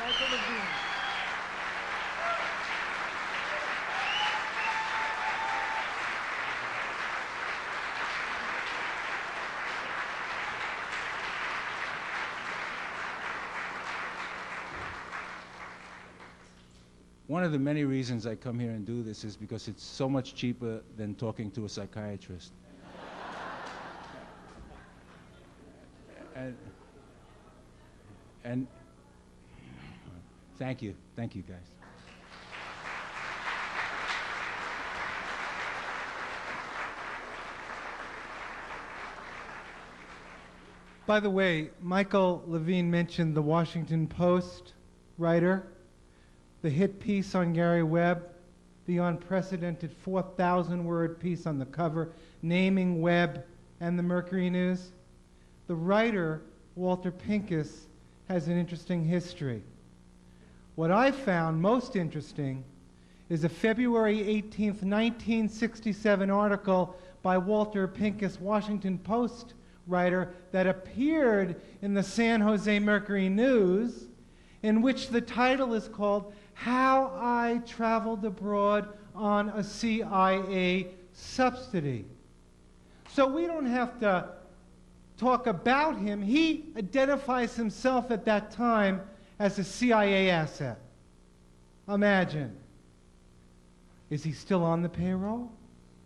Michael Levine. One of the many reasons I come here and do this is because it's so much cheaper than talking to a psychiatrist. And thank you guys. By the way, Michael Levine mentioned the Washington Post writer, the hit piece on Gary Webb, the unprecedented 4,000-word piece on the cover naming Webb and the Mercury News. The writer, Walter Pincus, has an interesting history. What I found most interesting is a February 18th, 1967 article by Walter Pincus, Washington Post writer, that appeared in the San Jose Mercury News, in which the title is called "How I Traveled Abroad on a CIA Subsidy." So we don't have to talk about him. He identifies himself at that time as a CIA asset. Imagine. Is he still on the payroll?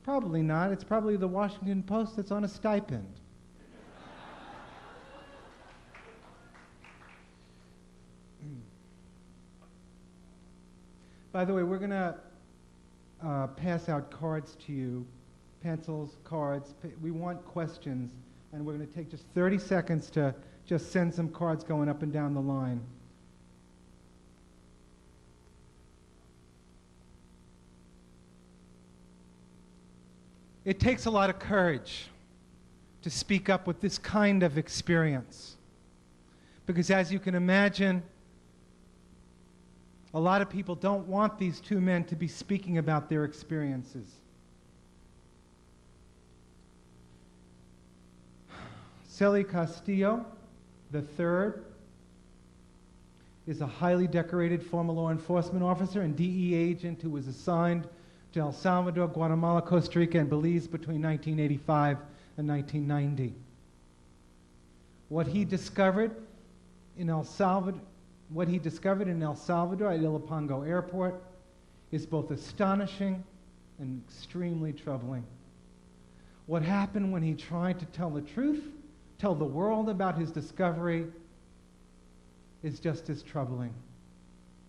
Probably not. It's probably the Washington Post that's on a stipend. By the way, we're going to pass out cards to you, pencils, cards. We want questions, and we're going to take just 30 seconds to just send some cards going up and down the line. It takes a lot of courage to speak up with this kind of experience, because as you can imagine, a lot of people don't want these two men to be speaking about their experiences. Celly Castillo, the third, is a highly decorated former law enforcement officer and DEA agent who was assigned to El Salvador, Guatemala, Costa Rica, and Belize between 1985 and 1990. What he discovered in El Salvador at Ilopango Airport is both astonishing and extremely troubling. What happened when he tried to tell the truth, tell the world about his discovery, is just as troubling.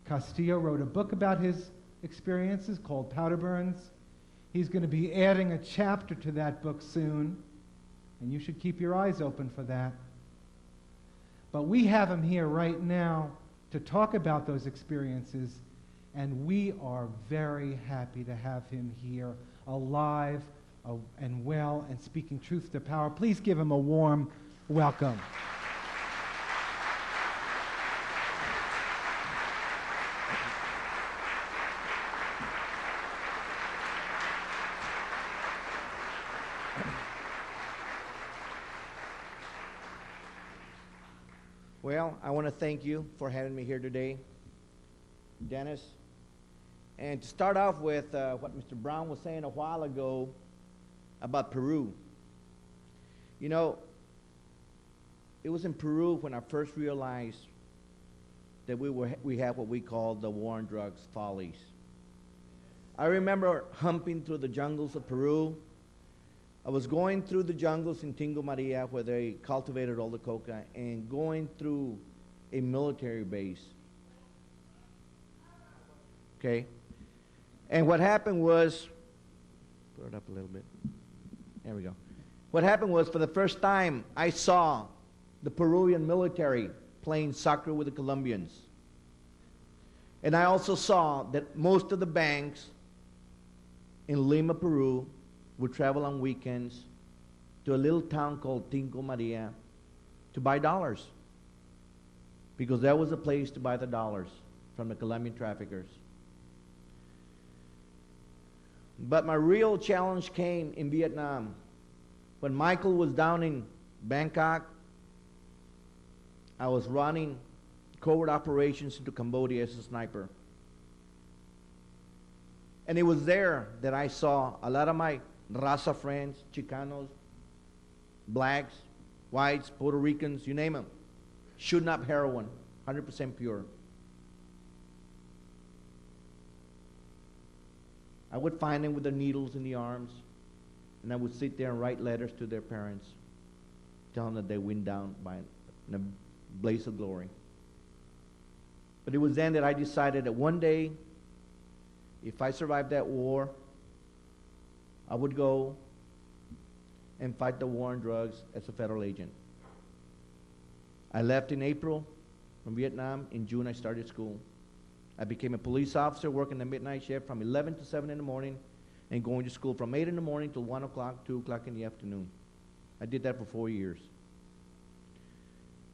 Castillo wrote a book about his experiences called Powder Burns. He's going to be adding a chapter to that book soon, and you should keep your eyes open for that. But we have him here right now to talk about those experiences, and we are very happy to have him here, alive and well, and speaking truth to power. Please give him a warm welcome. Well, I want to thank you for having me here today, Dennis. And to start off with what Mr. Brown was saying a while ago about Peru. You know, it was in Peru when I first realized that we had what we call the war on drugs follies. I remember humping through the jungles of Peru. I was going through the jungles in Tingo Maria where they cultivated all the coca, and going through a military base Okay? And what happened was, put it up a little bit. There we go. What happened was, for the first time, I saw the Peruvian military playing soccer with the Colombians. And I also saw that most of the banks in Lima, Peru, would travel on weekends to a little town called Tingo Maria to buy dollars, because that was the place to buy the dollars from the Colombian traffickers. But my real challenge came in Vietnam. When Michael was down in Bangkok, I was running covert operations into Cambodia as a sniper. And it was there that I saw a lot of my raza friends, Chicanos, blacks, whites, Puerto Ricans, you name them, shooting up heroin, 100% pure. I would find them with their needles in the arms, and I would sit there and write letters to their parents, telling them that they went down in a blaze of glory. But it was then that I decided that one day, if I survived that war, I would go and fight the war on drugs as a federal agent. I left in April from Vietnam. In June, I started school. I became a police officer, working the midnight shift from 11 to 7 in the morning, and going to school from 8 in the morning till 1 o'clock, 2 o'clock in the afternoon. I did that for 4 years.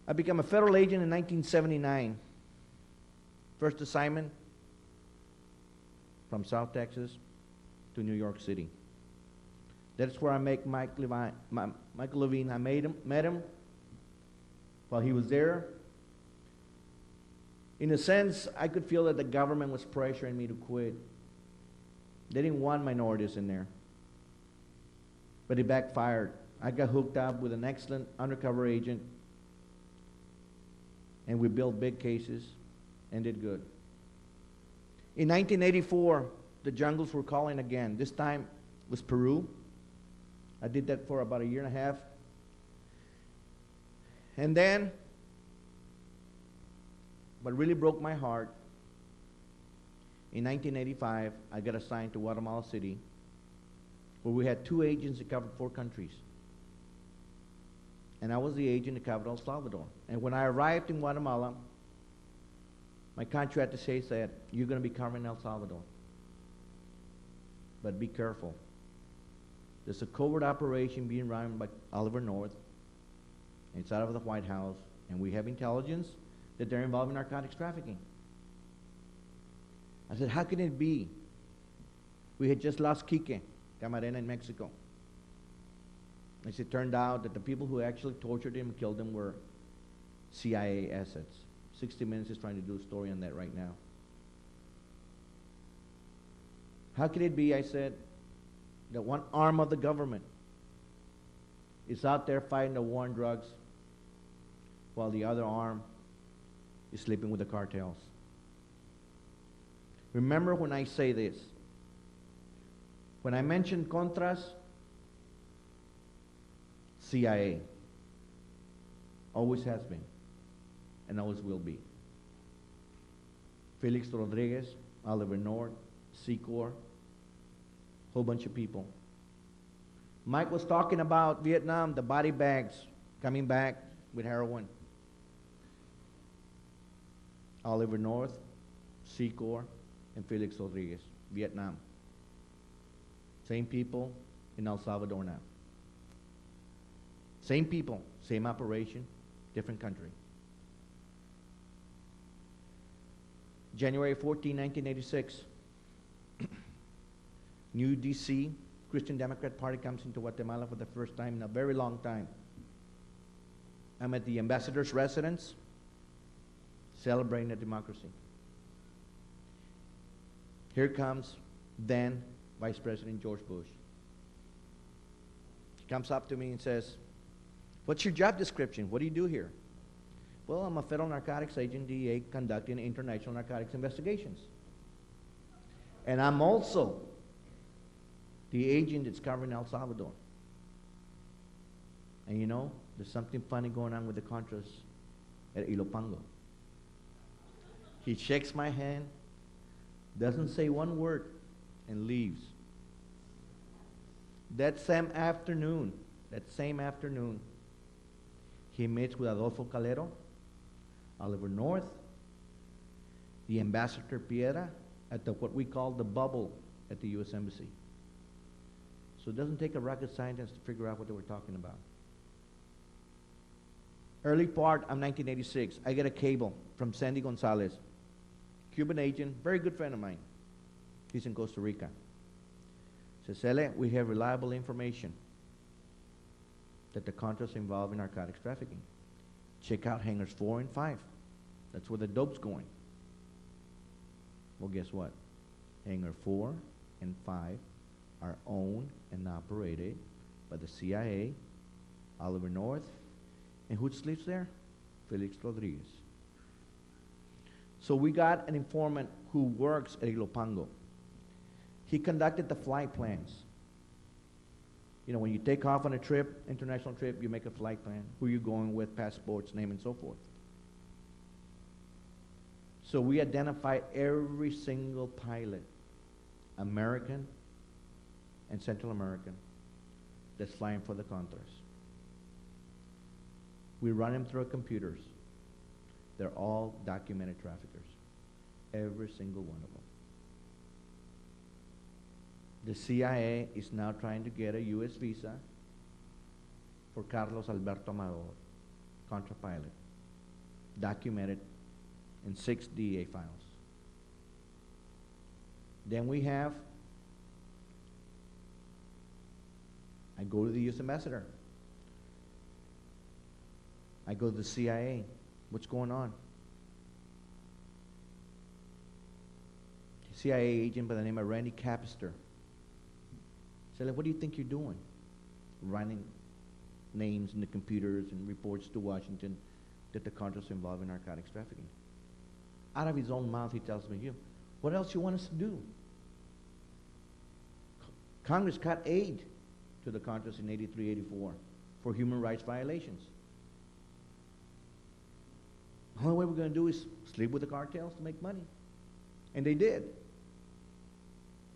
I became a federal agent in 1979. First assignment from South Texas to New York City. That's where I met Michael Levine. I met him while he was there. In a sense, I could feel that the government was pressuring me to quit. They didn't want minorities in there. But it backfired. I got hooked up with an excellent undercover agent, and we built big cases and did good. In 1984, the jungles were calling again. This time it was Peru. I did that for about a year and a half. And then, what really broke my heart, in 1985, I got assigned to Guatemala City, where we had 2 agents that covered 4 countries. And I was the agent that covered El Salvador. And when I arrived in Guatemala, my contractor said, you're going to be covering El Salvador. But be careful. There's a covert operation being run by Oliver North. It's out of the White House, and we have intelligence that they're involved in narcotics trafficking. I said, how can it be? We had just lost Quique Camarena in Mexico. As it turned out that the people who actually tortured him and killed him were CIA assets. 60 Minutes is trying to do a story on that right now. How could it be, I said, that one arm of the government is out there fighting the war on drugs while the other arm is sleeping with the cartels? Remember when I say this. When I mention Contras, CIA. Always has been, and always will be. Felix Rodriguez, Oliver North, Secor, whole bunch of people. Mike was talking about Vietnam, the body bags coming back with heroin. Oliver North, Secor, and Felix Rodriguez, Vietnam. Same people in El Salvador now. Same people, same operation, different country. January 14, 1986, New DC, Christian Democrat Party comes into Guatemala for the first time in a very long time. I'm at the ambassador's residence, celebrating the democracy. Here comes then Vice President George Bush. He comes up to me and says, what's your job description? What do you do here? Well, I'm a federal narcotics agent, DEA, conducting international narcotics investigations. And I'm also the agent that's covering El Salvador. And you know, there's something funny going on with the Contras at Ilopango. He shakes my hand, doesn't say one word, and leaves. That same afternoon, he meets with Adolfo Calero, Oliver North, the Ambassador Piedra, at what we call the bubble at the U.S. Embassy. So it doesn't take a rocket scientist to figure out what they were talking about. Early part of 1986, I get a cable from Sandy Gonzalez, Cuban agent, very good friend of mine. He's in Costa Rica. Says, Celly, we have reliable information that the Contras involved in narcotics trafficking. Check out hangars 4 and 5. That's where the dope's going. Well, guess what? Hangar 4 and 5 are owned and operated by the CIA, Oliver North, and who sleeps there? Felix Rodriguez. So we got an informant who works at Ilopango. He conducted the flight plans. You know, when you take off on a trip, international trip, you make a flight plan, who you're going with, passports, name, and so forth. So we identified every single pilot, American and Central American, that's flying for the Contras. We run them through our computers. They're all documented traffickers, every single one of them. The CIA is now trying to get a U.S. visa for Carlos Alberto Amador, Contra pilot, documented in 6 DEA files. Then we have, I go to the U.S. ambassador. I go to the CIA. What's going on? CIA agent by the name of Randy Capister. Said, what do you think you're doing? Running names in the computers and reports to Washington that the Contras are involved in narcotics trafficking. Out of his own mouth, he tells me, what else you want us to do? Congress cut aid to the Contras in 83, 84 for human rights violations. The only way we're going to do is sleep with the cartels to make money. And they did.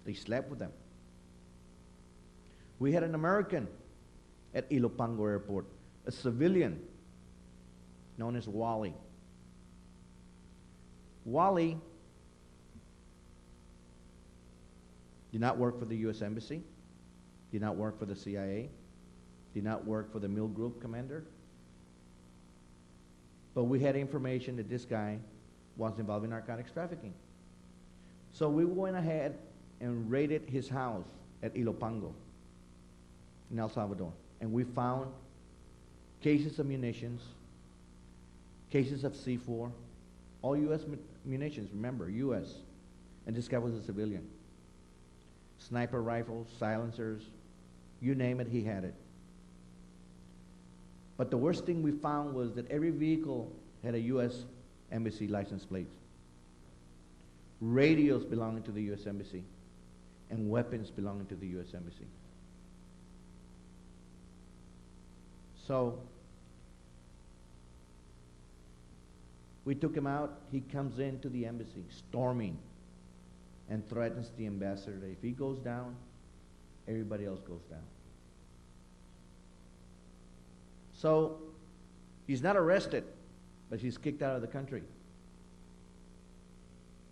They slept with them. We had an American at Ilopango Airport, a civilian known as Wally. Wally did not work for the U.S. Embassy, did not work for the CIA, did not work for the Mill Group commander. But we had information that this guy was involved in narcotics trafficking. So we went ahead and raided his house at Ilopango in El Salvador. And we found cases of munitions, cases of C4, all U.S. munitions, remember, U.S. And this guy was a civilian. Sniper rifles, silencers, you name it, he had it. But the worst thing we found was that every vehicle had a U.S. Embassy license plate, radios belonging to the U.S. Embassy, and weapons belonging to the U.S. Embassy. So we took him out. He comes into the embassy, storming, and threatens the ambassador that if he goes down, everybody else goes down. So he's not arrested, but he's kicked out of the country.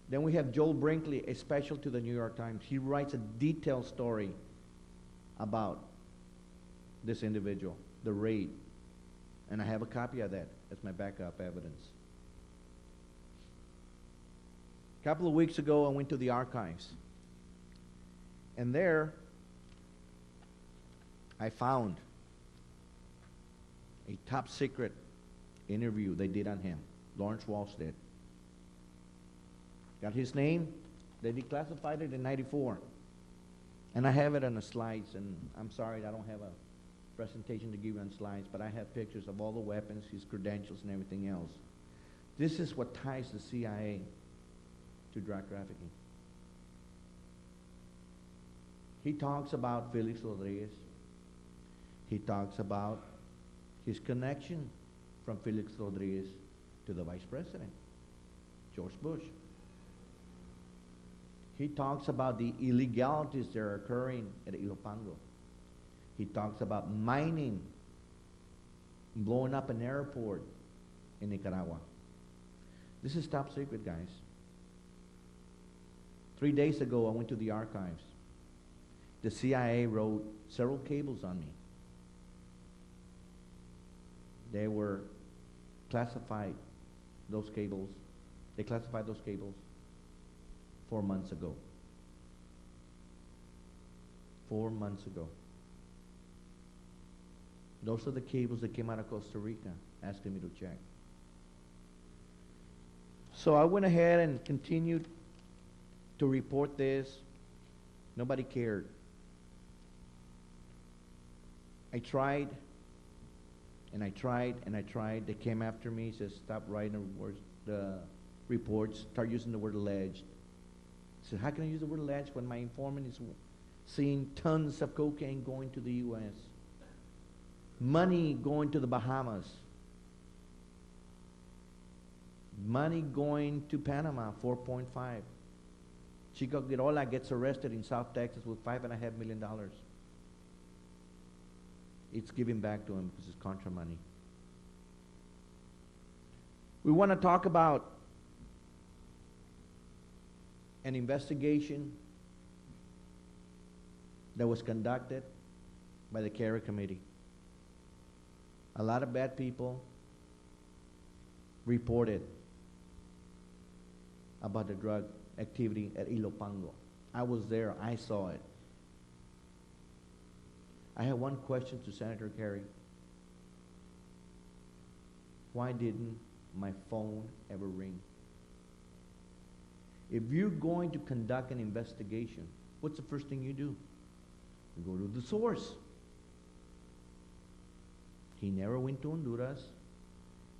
Then we have Joel Brinkley, a special to the New York Times. He writes a detailed story about this individual, the raid. And I have a copy of that as my backup evidence. A couple of weeks ago, I went to the archives. And there, I found a top secret interview they did on him. Lawrence Walsh did. Got his name. They declassified it in 94. And I have it on the slides, and I'm sorry I don't have a presentation to give you on slides, but I have pictures of all the weapons, his credentials, and everything else. This is what ties the CIA to drug trafficking. He talks about Felix Rodriguez. He talks about his connection from Felix Rodriguez to the vice president, George Bush. He talks about the illegalities that are occurring at Ilopango. He talks about mining, blowing up an airport in Nicaragua. This is top secret, guys. 3 days ago, I went to the archives. The CIA wrote several cables on me. They were classified, those cables. They classified those cables 4 months ago. 4 months ago. Those are the cables that came out of Costa Rica asking me to check. So I went ahead and continued to report this. Nobody cared. I tried, and I tried, and I tried. They came after me, said, stop writing the reports, start using the word alleged. I said, how can I use the word alleged when my informant is seeing tons of cocaine going to the U.S., money going to the Bahamas, money going to Panama, 4.5. Chico Girola gets arrested in South Texas with $5.5 million. It's given back to him because it's Contra money. We want to talk about an investigation that was conducted by the Kerry Committee. A lot of bad people reported about the drug activity at Ilopango. I was there. I saw it. I have one question to Senator Kerry. Why didn't my phone ever ring? If you're going to conduct an investigation, what's the first thing you do? You go to the source. He never went to Honduras.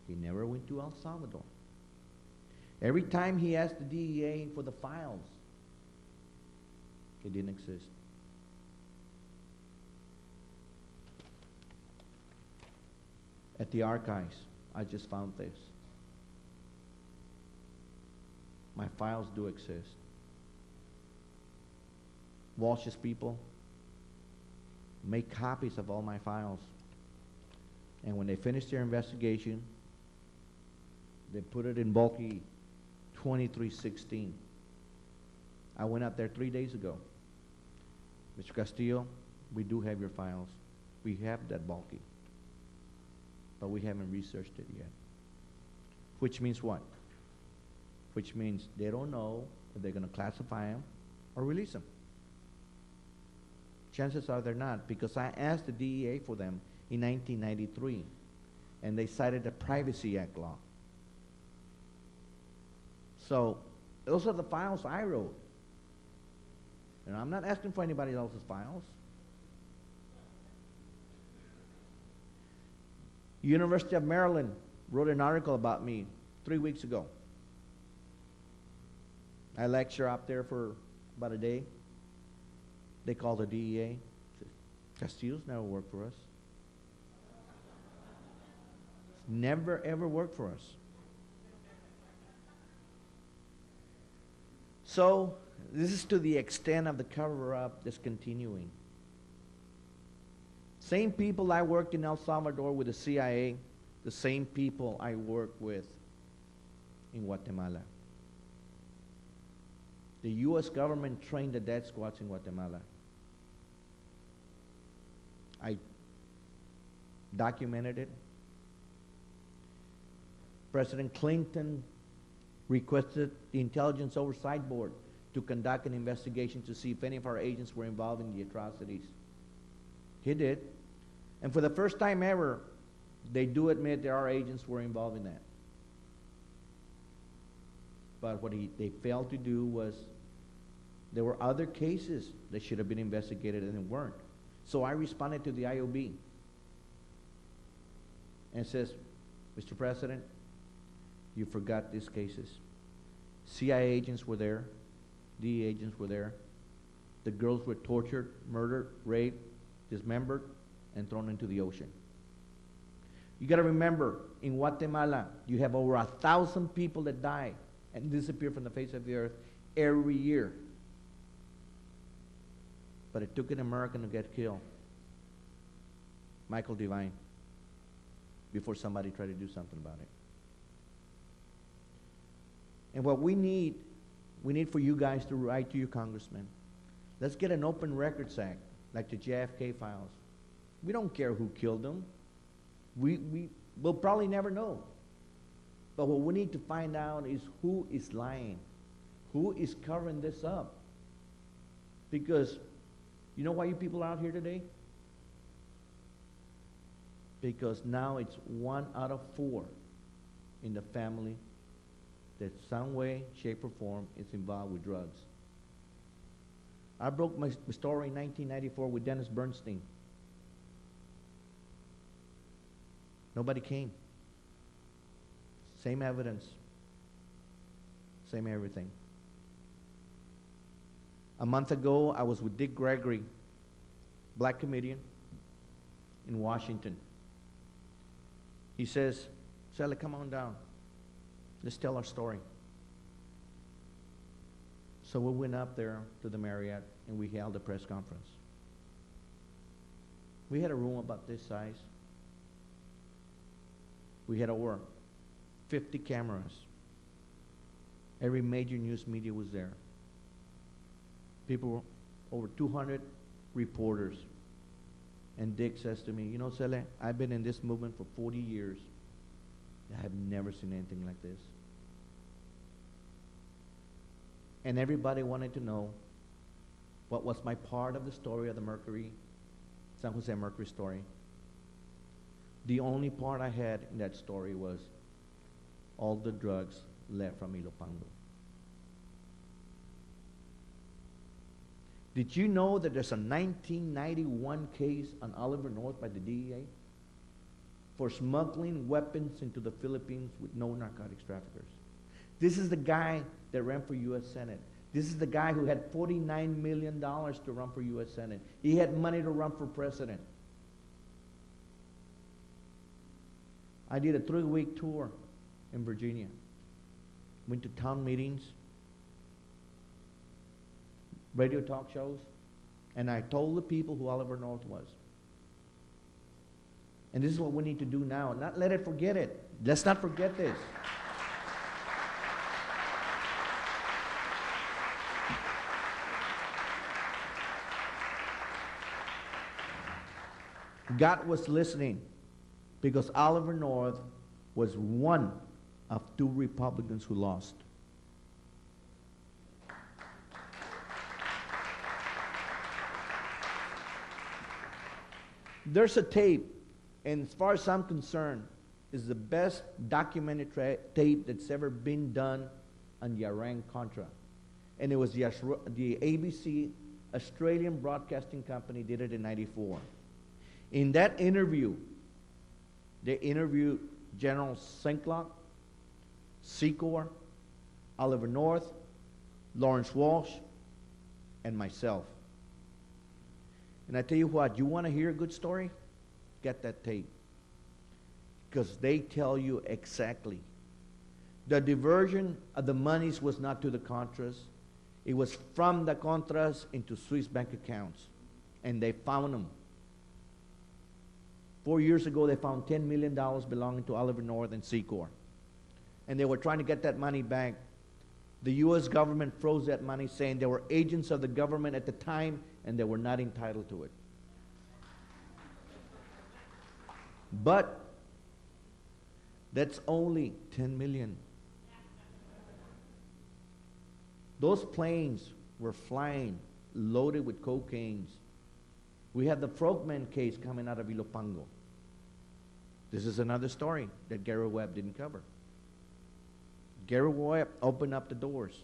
He never went to El Salvador. Every time he asked the DEA for the files, it didn't exist. At the archives, I just found this. My files do exist. Walsh's people make copies of all my files. And when they finish their investigation, they put it in bulky 2316. I went out there 3 days ago. Mr. Castillo, we do have your files. We have that bulky. But we haven't researched it yet. Which means what? Which means they don't know if they're going to classify them or release them. Chances are they're not, because I asked the DEA for them in 1993, and they cited the Privacy Act law. So those are the files I wrote. And I'm not asking for anybody else's files. University of Maryland wrote an article about me 3 weeks ago. I lecture up there for about a day. They called the DEA. Castillo's never worked for us. Never, ever worked for us. So, this is to the extent of the cover-up that's continuing. Same people I worked in El Salvador with the CIA, the same people I work with in Guatemala. The U.S. government trained the death squads in Guatemala. I documented it. President Clinton requested the Intelligence Oversight Board to conduct an investigation to see if any of our agents were involved in the atrocities. He did. And for the first time ever, they do admit that our agents were involved in that. But what they failed to do was, there were other cases that should have been investigated and they weren't. So I responded to the IOB and says, Mr. President, you forgot these cases. CIA agents were there. DEA agents were there. The girls were tortured, murdered, raped, dismembered, and thrown into the ocean. You got to remember, in Guatemala, you have over 1,000 people that die and disappear from the face of the earth every year. but it took an American to get killed. Michael Levine, before somebody tried to do something about it. And what we need for you guys to write to your congressman. Let's get an open records act, like the JFK files. We don't care who killed them. We'll probably never know. But what we need to find out is who is lying, who is covering this up. Because you know why you people are out here today? Because now it's 1 out of 4 in the family that some way, shape, or form is involved with drugs. I broke my story in 1994 with Dennis Bernstein. Nobody came. Same evidence, same everything. A month ago, I was with Dick Gregory, black comedian, in Washington. He says, Celly, come on down. Let's tell our story. So we went up there to the Marriott and we held a press conference. We had a room about this size. We had over 50 cameras. Every major news media was there. People, over 200 reporters. And Dick says to me, you know, Celly, I've been in this movement for 40 years. I have never seen anything like this. And everybody wanted to know what was my part of the story of the Mercury, San Jose Mercury story. The only part I had in that story was all the drugs left from Ilopango. Did you know that there's a 1991 case on Oliver North by the DEA for smuggling weapons into the Philippines with no narcotics traffickers? This is the guy that ran for U.S. Senate. This is the guy who had $49 million to run for U.S. Senate. He had money to run for president. I did a 3-week tour in Virginia. Went to town meetings, radio talk shows, and I told the people who Oliver North was. And this is what we need to do now. Not let it forget it. Let's not forget this. God was listening because Oliver North was one of 2 Republicans who lost. There's a tape, and as far as I'm concerned, is the best documented tape that's ever been done on the Iran-Contra. And it was the ABC Australian Broadcasting Company did it in '94. In that interview, they interviewed General Sinklock, Secor, Oliver North, Lawrence Walsh, and myself. And I tell you what, you want to hear a good story? Get that tape. Because they tell you exactly. The diversion of the monies was not to the Contras. It was from the Contras into Swiss bank accounts. And they found them. 4 years ago, they found $10 million belonging to Oliver North and Secor. And they were trying to get that money back. The U.S. government froze that money, saying they were agents of the government at the time and they were not entitled to it. But that's only 10 million. Those planes were flying loaded with cocaine. We had the Frogman case coming out of Ilopango. This is another story that Gary Webb didn't cover. Gary Webb opened up the doors.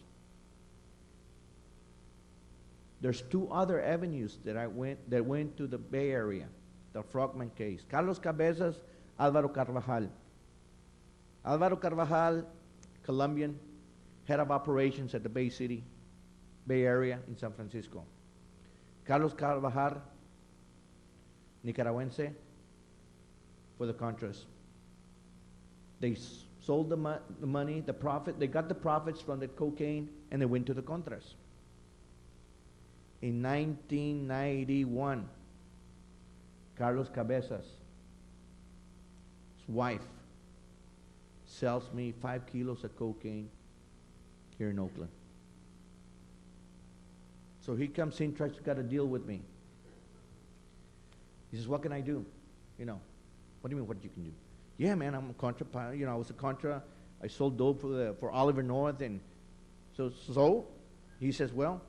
There's 2 other avenues that went to the Bay Area. The Frogman case. Carlos Cabezas, Álvaro Carvajal. Álvaro Carvajal, Colombian, head of operations at the Bay Area in San Francisco. Carlos Carvajal, Nicaragüense, for the Contras. They sold the money, the profit, they got the profits from the cocaine, and they went to the Contras. In 1991, Carlos Cabezas, his wife, sells me 5 kilos of cocaine here in Oakland. So he comes in, tries to cut a deal with me. He says, what can I do? You know, what do you mean what you can do? Yeah, man, I'm a Contra, you know, I was a Contra. I sold dope for Oliver North. And so he says, well,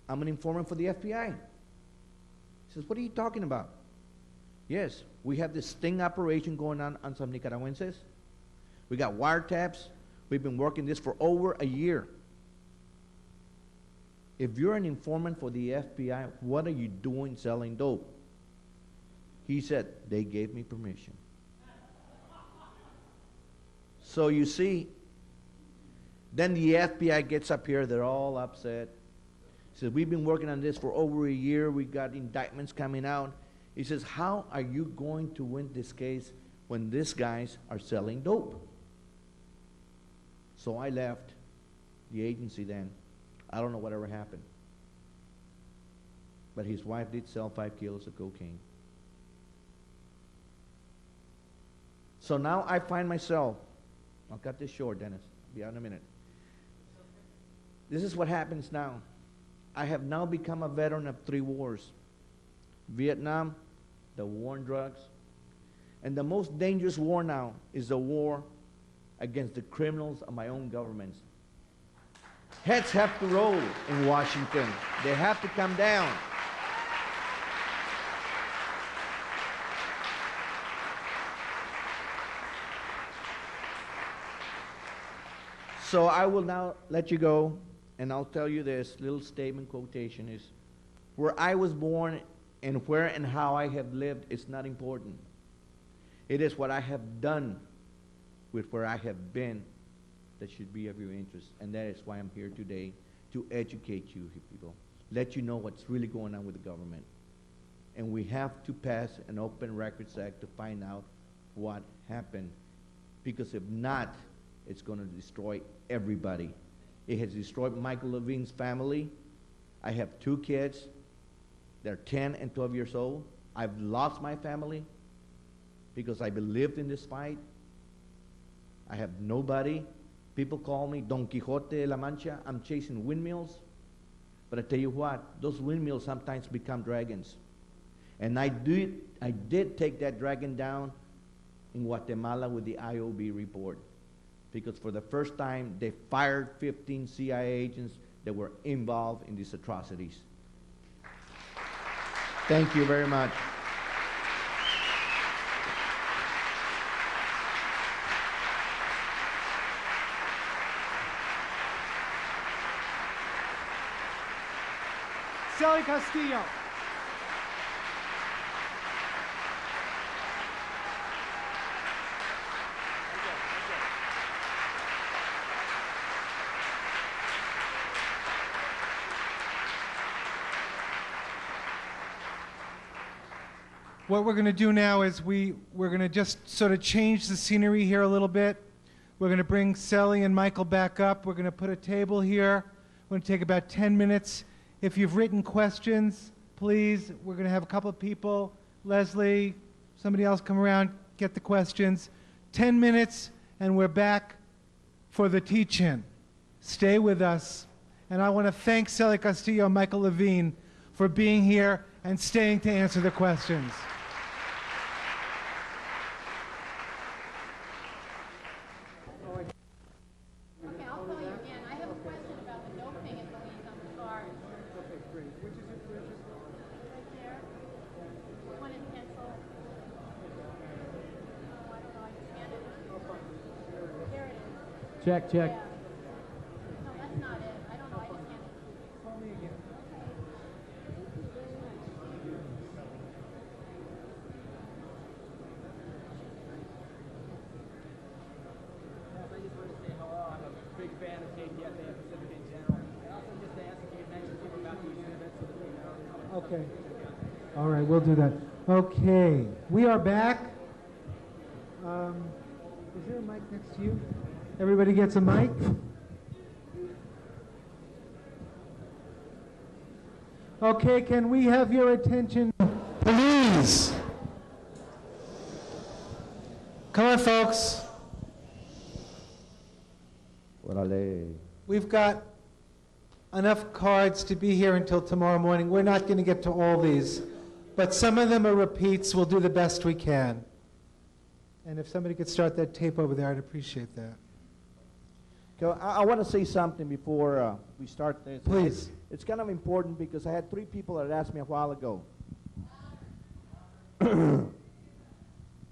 I'm an informant for the FBI. He says, what are you talking about? Yes, we have this sting operation going on some Nicaraguenses. We got wiretaps. We've been working this for over a year. If you're an informant for the FBI, what are you doing selling dope? He said, they gave me permission. So you see, then the FBI gets up here, they're all upset. He says, we've been working on this for over a year, we got indictments coming out. He says, how are you going to win this case when these guys are selling dope? So I left the agency then. I don't know whatever happened. But his wife did sell 5 kilos of cocaine. So now I find myself, I'll cut this short, Dennis. I'll be out in a minute. This is what happens now. I have now become a veteran of 3 wars. Vietnam, the war on drugs, and the most dangerous war now is the war against the criminals of my own governments. Heads have to roll in Washington. They have to come down. So I will now let you go, and I'll tell you this little statement quotation is, where I was born and where and how I have lived is not important. It is what I have done with where I have been that should be of your interest. And that is why I'm here today, to educate you people, let you know what's really going on with the government. And we have to pass an Open Records Act to find out what happened. Because if not, it's going to destroy everybody. It has destroyed Michael Levine's family. I have 2 kids. They're 10 and 12 years old. I've lost my family because I believed in this fight. I have nobody. People call me Don Quixote de la Mancha. I'm chasing windmills. But I tell you what, those windmills sometimes become dragons. And I did take that dragon down in Guatemala with the IOB report. Because for the first time, they fired 15 CIA agents that were involved in these atrocities. Thank you very much. Celly Castillo. What we're going to do now is we're going to just sort of change the scenery here a little bit. We're going to bring Celly and Michael back up. We're going to put a table here. We're going to take about 10 minutes. If you've written questions, please, we're going to have a couple of people, Leslie, somebody else come around, get the questions. 10 minutes, and we're back for the teach-in. Stay with us. And I want to thank Celly Castillo and Michael Levine for being here and staying to answer the questions. Okay, I'll call you again. I have a question about the doping and police on the car. Okay, great. Which is it? Right there. One in pencil. Oh, I don't know. I just scanned it. There it is. Check, check. Yeah. No, that's not it. I don't know. I just scanned it. Call me again. I just want to say hello. I'm a big fan of KPFA and Pacific in general. I also just asked if you could mention something about the exhibit so that we know. Okay. All right, we'll do that. Okay, we are back. Is there a mic next to you? Everybody gets a mic? Okay, can we have your attention, please? Come on, folks. Órale. We've got enough cards to be here until tomorrow morning. We're not going to get to all these, but some of them are repeats. We'll do the best we can. And if somebody could start that tape over there, I'd appreciate that. Okay, I want to say something before we start this. Please. It's kind of important because I had 3 people that asked me a while ago.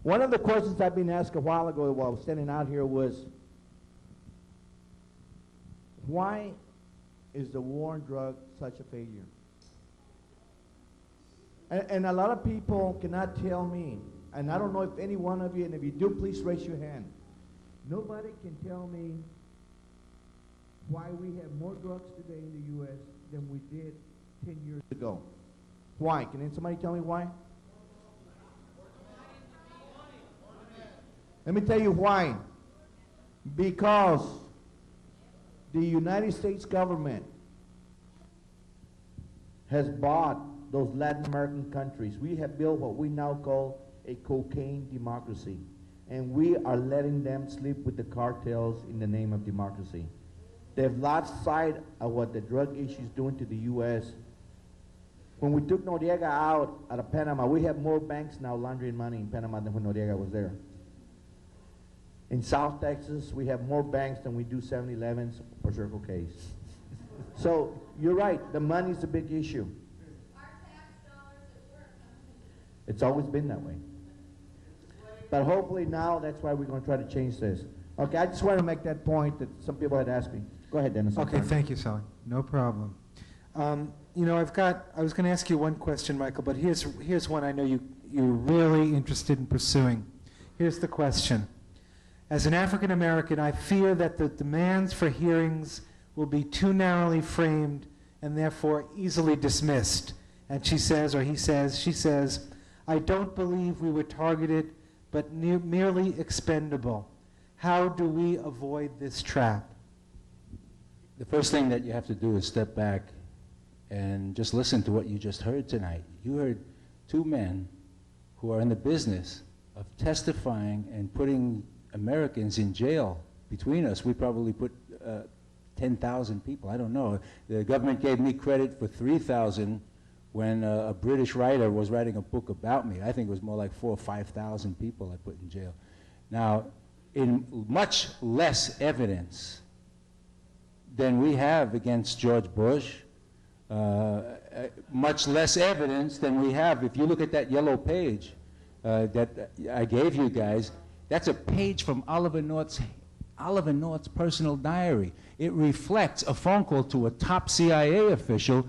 One of the questions I've been asked a while ago while I was standing out here was, why is the war on drugs such a failure? And a lot of people cannot tell me, and I don't know if any one of you, and if you do, please raise your hand. Nobody can tell me why we have more drugs today in the U.S. than we did 10 years ago. Why? Can somebody tell me why? Let me tell you why. Because the United States government has bought those Latin American countries. We have built what we now call a cocaine democracy. And we are letting them sleep with the cartels in the name of democracy. They've lost sight of what the drug issue is doing to the U.S. When we took Noriega out of Panama, we have more banks now laundering money in Panama than when Noriega was there. In South Texas, we have more banks than we do 7-Elevens or Circle K's. So you're right, the money's a big issue. Our tax dollars at work. It's always been that way. But hopefully now, that's why we're going to try to change this. Okay, I just want to make that point that some people had asked me. Go ahead, Dennis. Okay, thank you, Celly. No problem. You know, I was going to ask you one question, Michael, but here's one I know you're really interested in pursuing. Here's the question. As an African American, I fear that the demands for hearings will be too narrowly framed and therefore easily dismissed. And she says, I don't believe we were targeted, but merely expendable. How do we avoid this trap? The first thing that you have to do is step back and just listen to what you just heard tonight. You heard 2 men who are in the business of testifying and putting Americans in jail. Between us, we probably put 10,000 people. I don't know. The government gave me credit for 3,000 when a British writer was writing a book about me. I think it was more like 4,000 or 5,000 people I put in jail. Now, in much less evidence than we have against George Bush, much less evidence than we have. If you look at that yellow page that I gave you guys, that's a page from Oliver North's personal diary. It reflects a phone call to a top CIA official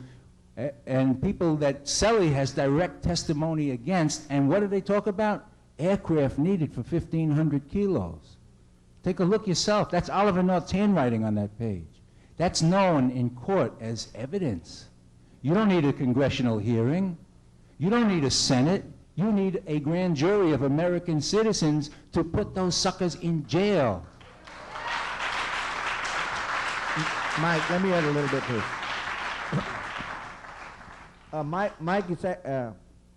and people that Celly has direct testimony against. And what do they talk about? Aircraft needed for 1,500 kilos. Take a look yourself. That's Oliver North's handwriting on that page. That's known in court as evidence. You don't need a congressional hearing. You don't need a Senate. You need a grand jury of American citizens to put those suckers in jail. Mike, let me add a little bit here. Mike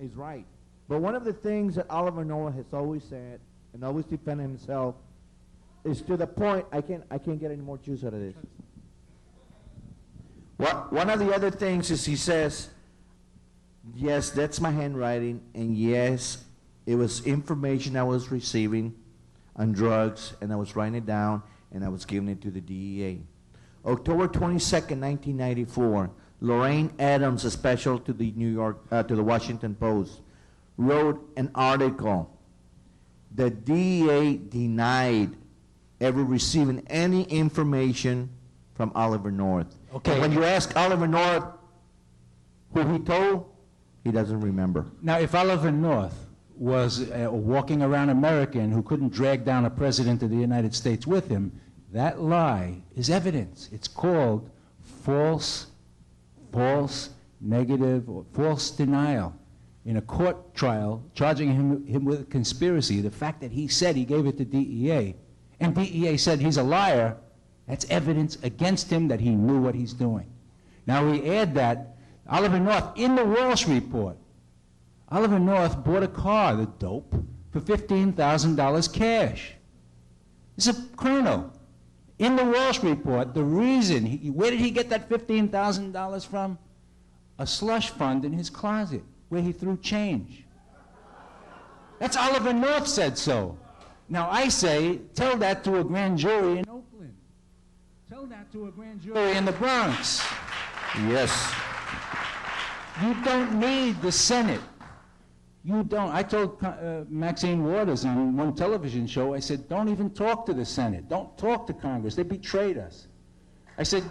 is right. But one of the things that Oliver North has always said and always defended himself is to the point I can't get any more juice out of this. One of the other things is he says, yes, that's my handwriting, and yes, it was information I was receiving on drugs, and I was writing it down, and I was giving it to the DEA. October 22nd, 1994, Lorraine Adams, a special to the to the Washington Post, wrote an article. The DEA denied ever receiving any information from Oliver North. Okay. And when you ask Oliver North who he told, he doesn't remember. Now, if Oliver North was a walking around American who couldn't drag down a president of the United States with him, that lie is evidence. It's called false negative, or false denial. In a court trial, charging him with conspiracy, the fact that he said he gave it to DEA, and DEA said he's a liar, that's evidence against him that he knew what he's doing. Now we add that Oliver North, in the Walsh report, Oliver North bought a car, the dope, for $15,000 cash. It's a criminal. In the Walsh report, the reason, where did he get that $15,000 from? A slush fund in his closet, where he threw change. That's Oliver North said so. Now I say, tell that to a grand jury in Oakland. Tell that to a grand jury in the Bronx. Yes. You don't need the Senate. You don't. I told Maxine Waters on one television show, I said, don't even talk to the Senate. Don't talk to Congress. They betrayed us. I said,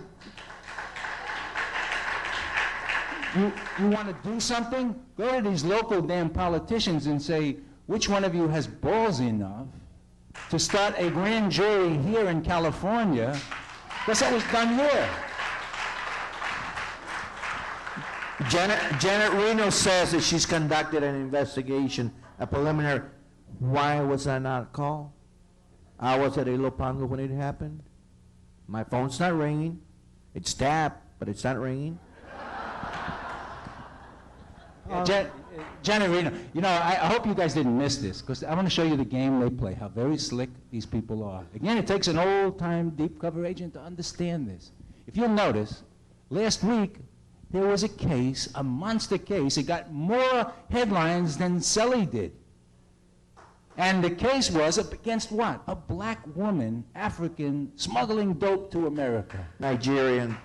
you want to do something? Go to these local damn politicians and say, which one of you has balls enough to start a grand jury here in California? That's what was done here. Janet Reno says that she's conducted an investigation, a preliminary. Why was I not called? I was at Ilopango when it happened. My phone's not ringing. It's tapped, but it's not ringing. Janet Reno, you know, I hope you guys didn't miss this, because I want to show you the game they play, how very slick these people are. Again, it takes an old-time deep cover agent to understand this. If you'll notice, last week, there was a case, a monster case. It got more headlines than Celly did. And the case was against what? A black woman, African, smuggling dope to America. Nigerian.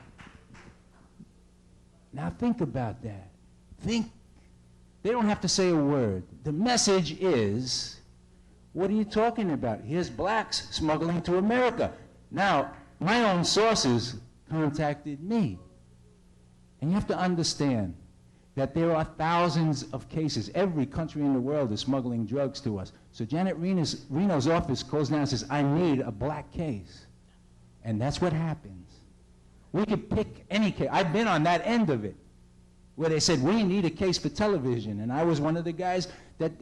Now think about that. Think. They don't have to say a word. The message is, what are you talking about? Here's blacks smuggling to America. Now, my own sources contacted me. And you have to understand that there are thousands of cases. Every country in the world is smuggling drugs to us. So Janet Reno's office calls down and says, I need a black case. And that's what happens. We could pick any case. I've been on that end of it, where they said, we need a case for television. And I was one of the guys that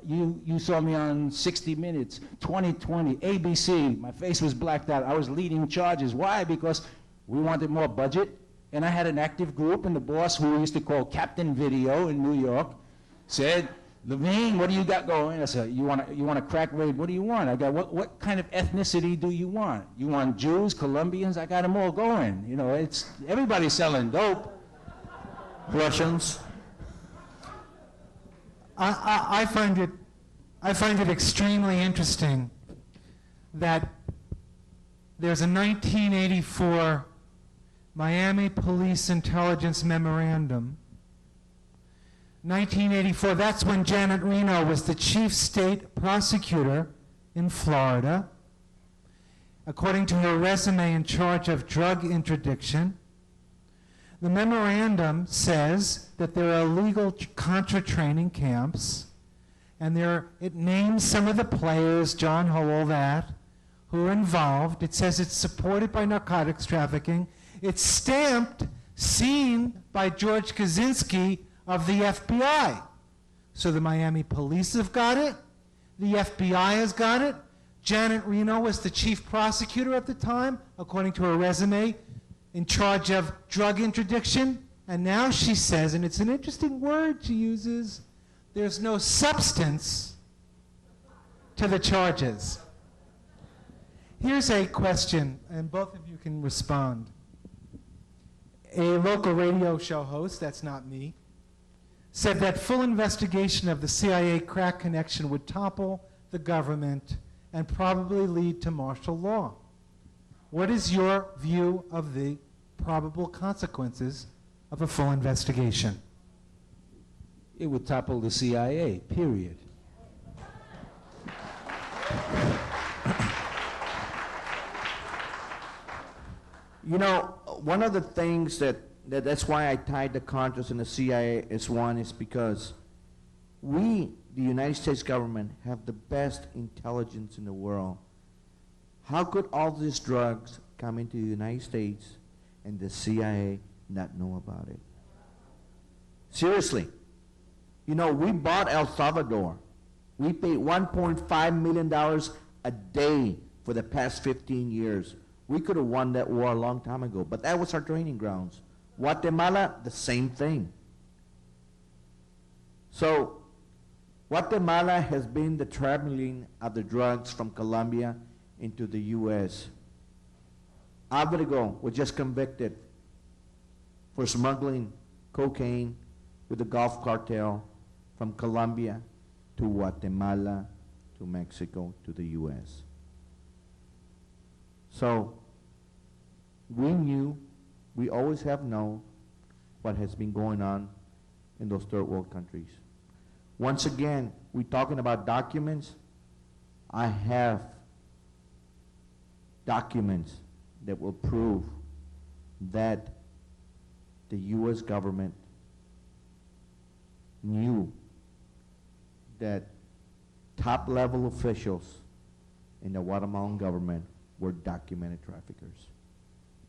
you saw me on 60 Minutes, 2020, ABC. My face was blacked out. I was leading charges. Why? Because we wanted more budget. And I had an active group, and the boss, who we used to call Captain Video in New York, said, Levine, what do you got going? I said, you want a crack raid? What do you want? I got, what kind of ethnicity do you want? You want Jews, Colombians? I got them all going. You know, it's, everybody's selling dope. Russians. I find it extremely interesting that there's a 1984 Miami Police Intelligence Memorandum. 1984, that's when Janet Reno was the chief state prosecutor in Florida. According to her resume, in charge of drug interdiction. The memorandum says that there are illegal Contra training camps, and it names some of the players, John Ho, all that, who are involved. It says it's supported by narcotics trafficking. It's stamped, seen by George Kaczynski of the FBI. So the Miami police have got it. The FBI has got it. Janet Reno was the chief prosecutor at the time, according to her resume, in charge of drug interdiction. And now she says, and it's an interesting word she uses, there's no substance to the charges. Here's a question, and both of you can respond. A local radio show host, that's not me, said that full investigation of the CIA crack connection would topple the government and probably lead to martial law. What is your view of the probable consequences of a full investigation? It would topple the CIA, period. You know, one of the things that's why I tied the Contras and the CIA as one is because we, the United States government, have the best intelligence in the world. How could all these drugs come into the United States and the CIA not know about it? Seriously. You know, we bought El Salvador. We paid $1.5 million a day for the past 15 years. We could have won that war a long time ago, but that was our training grounds. Guatemala, the same thing. So, Guatemala has been the traveling of the drugs from Colombia into the U.S. Abrigo was just convicted for smuggling cocaine with the Gulf cartel from Colombia to Guatemala, to Mexico, to the U.S. So, we always have known what has been going on in those third world countries. Once again, we're talking about documents. I have documents that will prove that the U.S. government knew that top-level officials in the Guatemalan government were documented traffickers.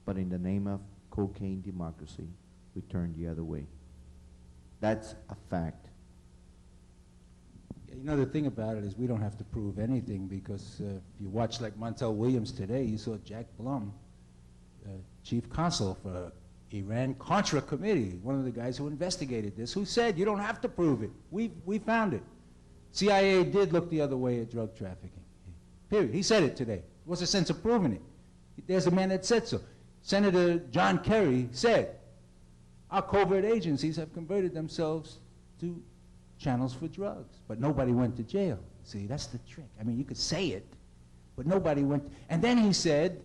But in the name of cocaine democracy, we turned the other way. That's a fact. You know, the thing about it is we don't have to prove anything because if you watch like Montel Williams today, you saw Jack Blum, chief counsel for Iran-Contra committee, one of the guys who investigated this, who said you don't have to prove it. We found it. CIA did look the other way at drug trafficking. Period. He said it today. What's the sense of proving it? There's a man that said so. Senator John Kerry said, our covert agencies have converted themselves to channels for drugs, but nobody went to jail. See, that's the trick. I mean, you could say it, but nobody went. And then he said,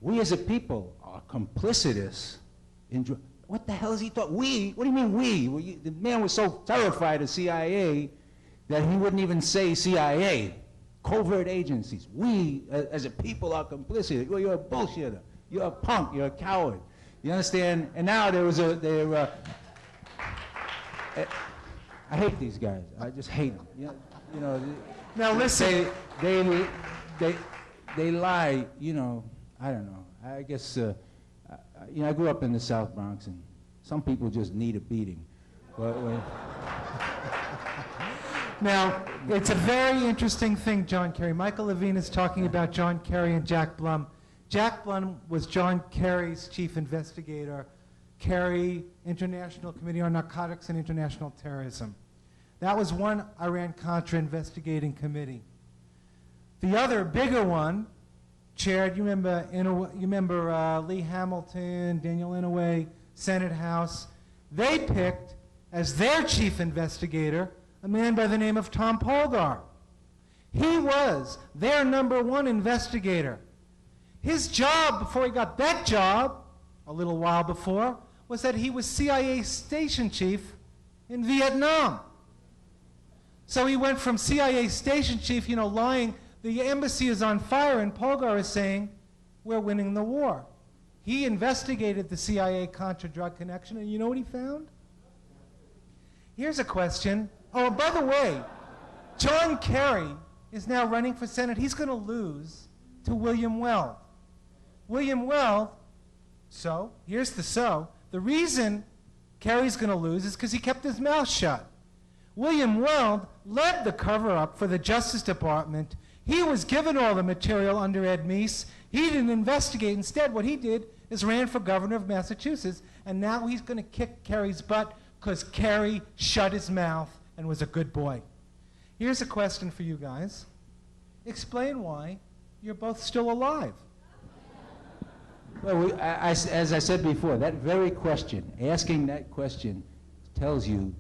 we as a people are complicitous in drugs. What the hell is he talking? We? What do you mean we? Well, the man was so terrified of CIA that he wouldn't even say CIA. Covert agencies. We, as a people, are complicit. Well, you're a bullshitter. You're a punk. You're a coward. You understand? And now there was I hate these guys. I just hate them. You know. Now listen. They lie. You know. I don't know. I guess. You know, I grew up in the South Bronx, and some people just need a beating. But Now, it's a very interesting thing, John Kerry. Michael Levine is talking about John Kerry and Jack Blum. Jack Blum was John Kerry's chief investigator, Kerry International Committee on Narcotics and International Terrorism. That was one Iran-Contra investigating committee. The other, bigger one, chaired, you remember Lee Hamilton, Daniel Inouye, Senate House. They picked as their chief investigator a man by the name of Tom Polgar. He was their #1 investigator. His job before he got that job, a little while before, was that he was CIA station chief in Vietnam. So he went from CIA station chief, you know, lying, the embassy is on fire, and Polgar is saying, we're winning the war. He investigated the CIA-Contra drug connection, and you know what he found? Here's a question. Oh, by the way, John Kerry is now running for Senate. He's going to lose to William Weld. William Weld, here's the the reason Kerry's going to lose is because he kept his mouth shut. William Weld led the cover-up for the Justice Department. He was given all the material under Ed Meese. He didn't investigate. Instead, what he did is ran for governor of Massachusetts, and now he's going to kick Kerry's butt because Kerry shut his mouth and was a good boy. Here's a question for you guys. Explain why you're both still alive. Well, as I said before, that very question, asking that question, tells you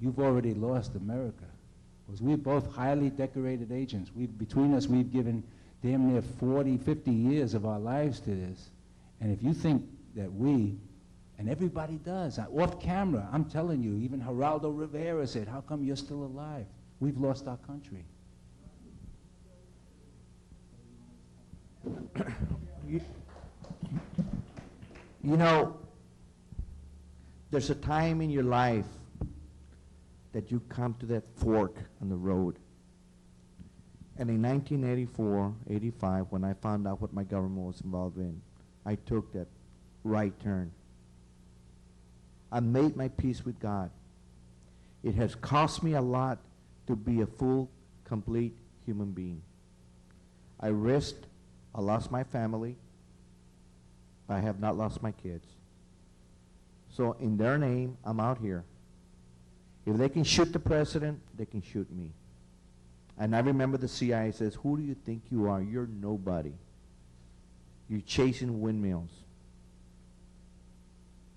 you've already lost America. Because we're both highly decorated agents. Between us, we've given damn near 40, 50 years of our lives to this. And if you think that and everybody does, off camera, I'm telling you, even Geraldo Rivera said, how come you're still alive? We've lost our country. You know, there's a time in your life that you come to that fork on the road. And in 1984, 85, when I found out what my government was involved in, I took that right turn. I made my peace with God. It has cost me a lot to be a full, complete human being. I lost my family. I have not lost my kids. So in their name, I'm out here. If they can shoot the president, they can shoot me. And I remember the CIA says, who do you think you are? You're nobody. You're chasing windmills.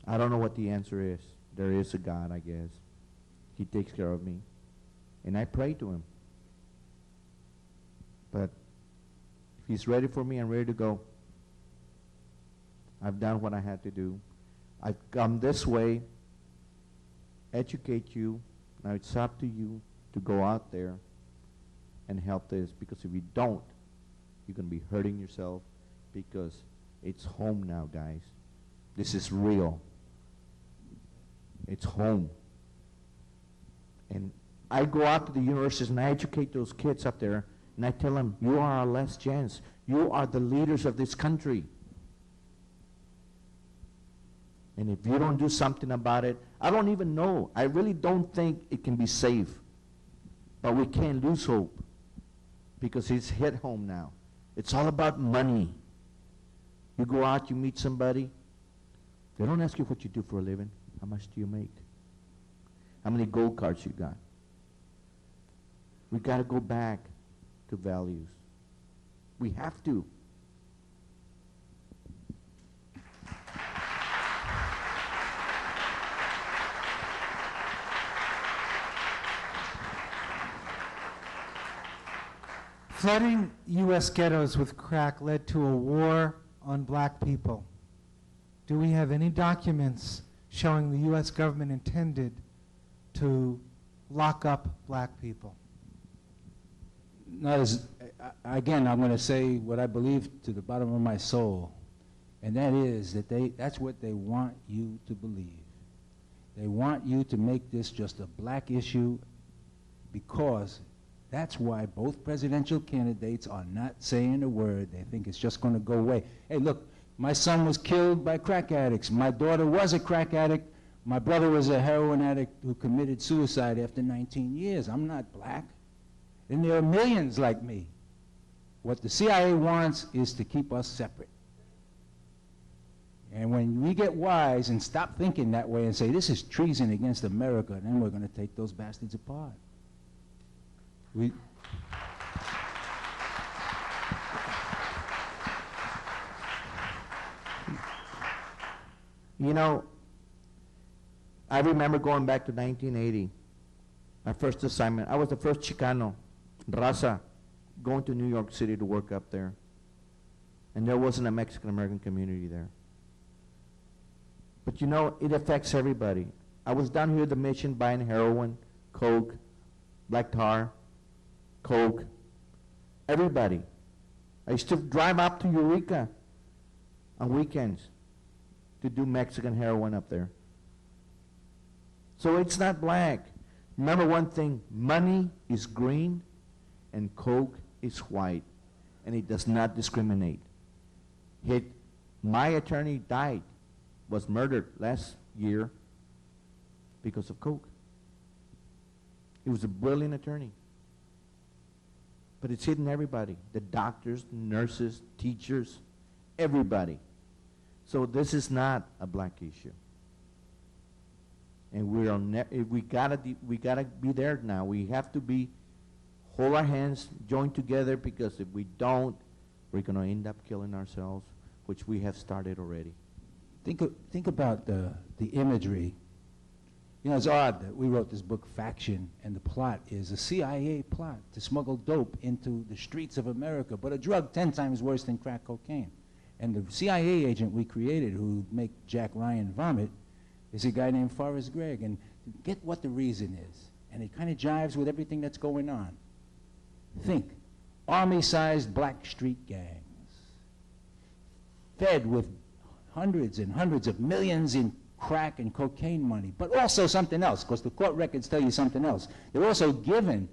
I don't know what the answer is. There is a God, I guess. He takes care of me. And I pray to him. But if he's ready for me, I'm ready to go. I've done what I had to do. I've come this way, educate you. Now it's up to you to go out there and help this, because if you don't, you're going to be hurting yourself, because it's home now, guys. This is real. It's home. And I go out to the universities and I educate those kids up there, and I tell them, you are our last chance. You are the leaders of this country. And if you don't do something about it, I don't even know. I really don't think it can be safe. But we can't lose hope, because it's hit home now. It's all about money. You go out, you meet somebody. They don't ask you what you do for a living. How much do you make? How many gold cards you got? We got to go back to values. We have to. Flooding U.S. ghettos with crack led to a war on black people. Do we have any documents showing the U.S. government intended to lock up black people? Now, again, I'm going to say what I believe to the bottom of my soul, and that is that that's what they want you to believe. They want you to make this just a black issue, because that's why both presidential candidates are not saying a word. They think it's just going to go away. Hey, look, my son was killed by crack addicts. My daughter was a crack addict. My brother was a heroin addict who committed suicide after 19 years. I'm not black. And there are millions like me. What the CIA wants is to keep us separate. And when we get wise and stop thinking that way and say, this is treason against America, then we're going to take those bastards apart. You know, I remember going back to 1980, my first assignment. I was the first Chicano, Raza, going to New York City to work up there. And there wasn't a Mexican-American community there. But you know, it affects everybody. I was down here at the mission buying heroin, coke, black tar, coke, everybody. I used to drive up to Eureka on weekends to do Mexican heroin up there. So it's not black. Remember one thing, money is green and coke is white, and it does not discriminate. My attorney died, was murdered last year because of coke. He was a brilliant attorney. But it's hitting everybody, the doctors, nurses, teachers, everybody. So this is not a black issue. And we gotta be there now. We have to hold our hands, join together, because if we don't, we're gonna end up killing ourselves, which we have started already. Think about the imagery. You know, it's odd that we wrote this book, Faction, and the plot is a CIA plot to smuggle dope into the streets of America, but a drug 10 times worse than crack cocaine. And the CIA agent we created who would make Jack Ryan vomit is a guy named Forrest Gregg. And get what the reason is. And it kind of jives with everything that's going on. Think, army-sized black street gangs, fed with hundreds and hundreds of millions in crack and cocaine money, but also something else, because the court records tell you something else. They're also given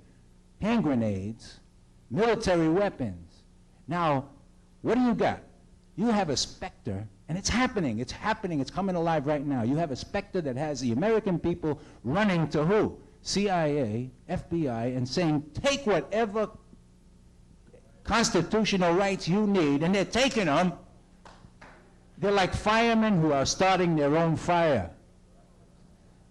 hand grenades, military weapons. Now, what do you got? You have a specter, and it's happening, it's coming alive right now. You have a specter that has the American people running to who? CIA, FBI, and saying, take whatever constitutional rights you need, and they're taking them. They're like firemen who are starting their own fire.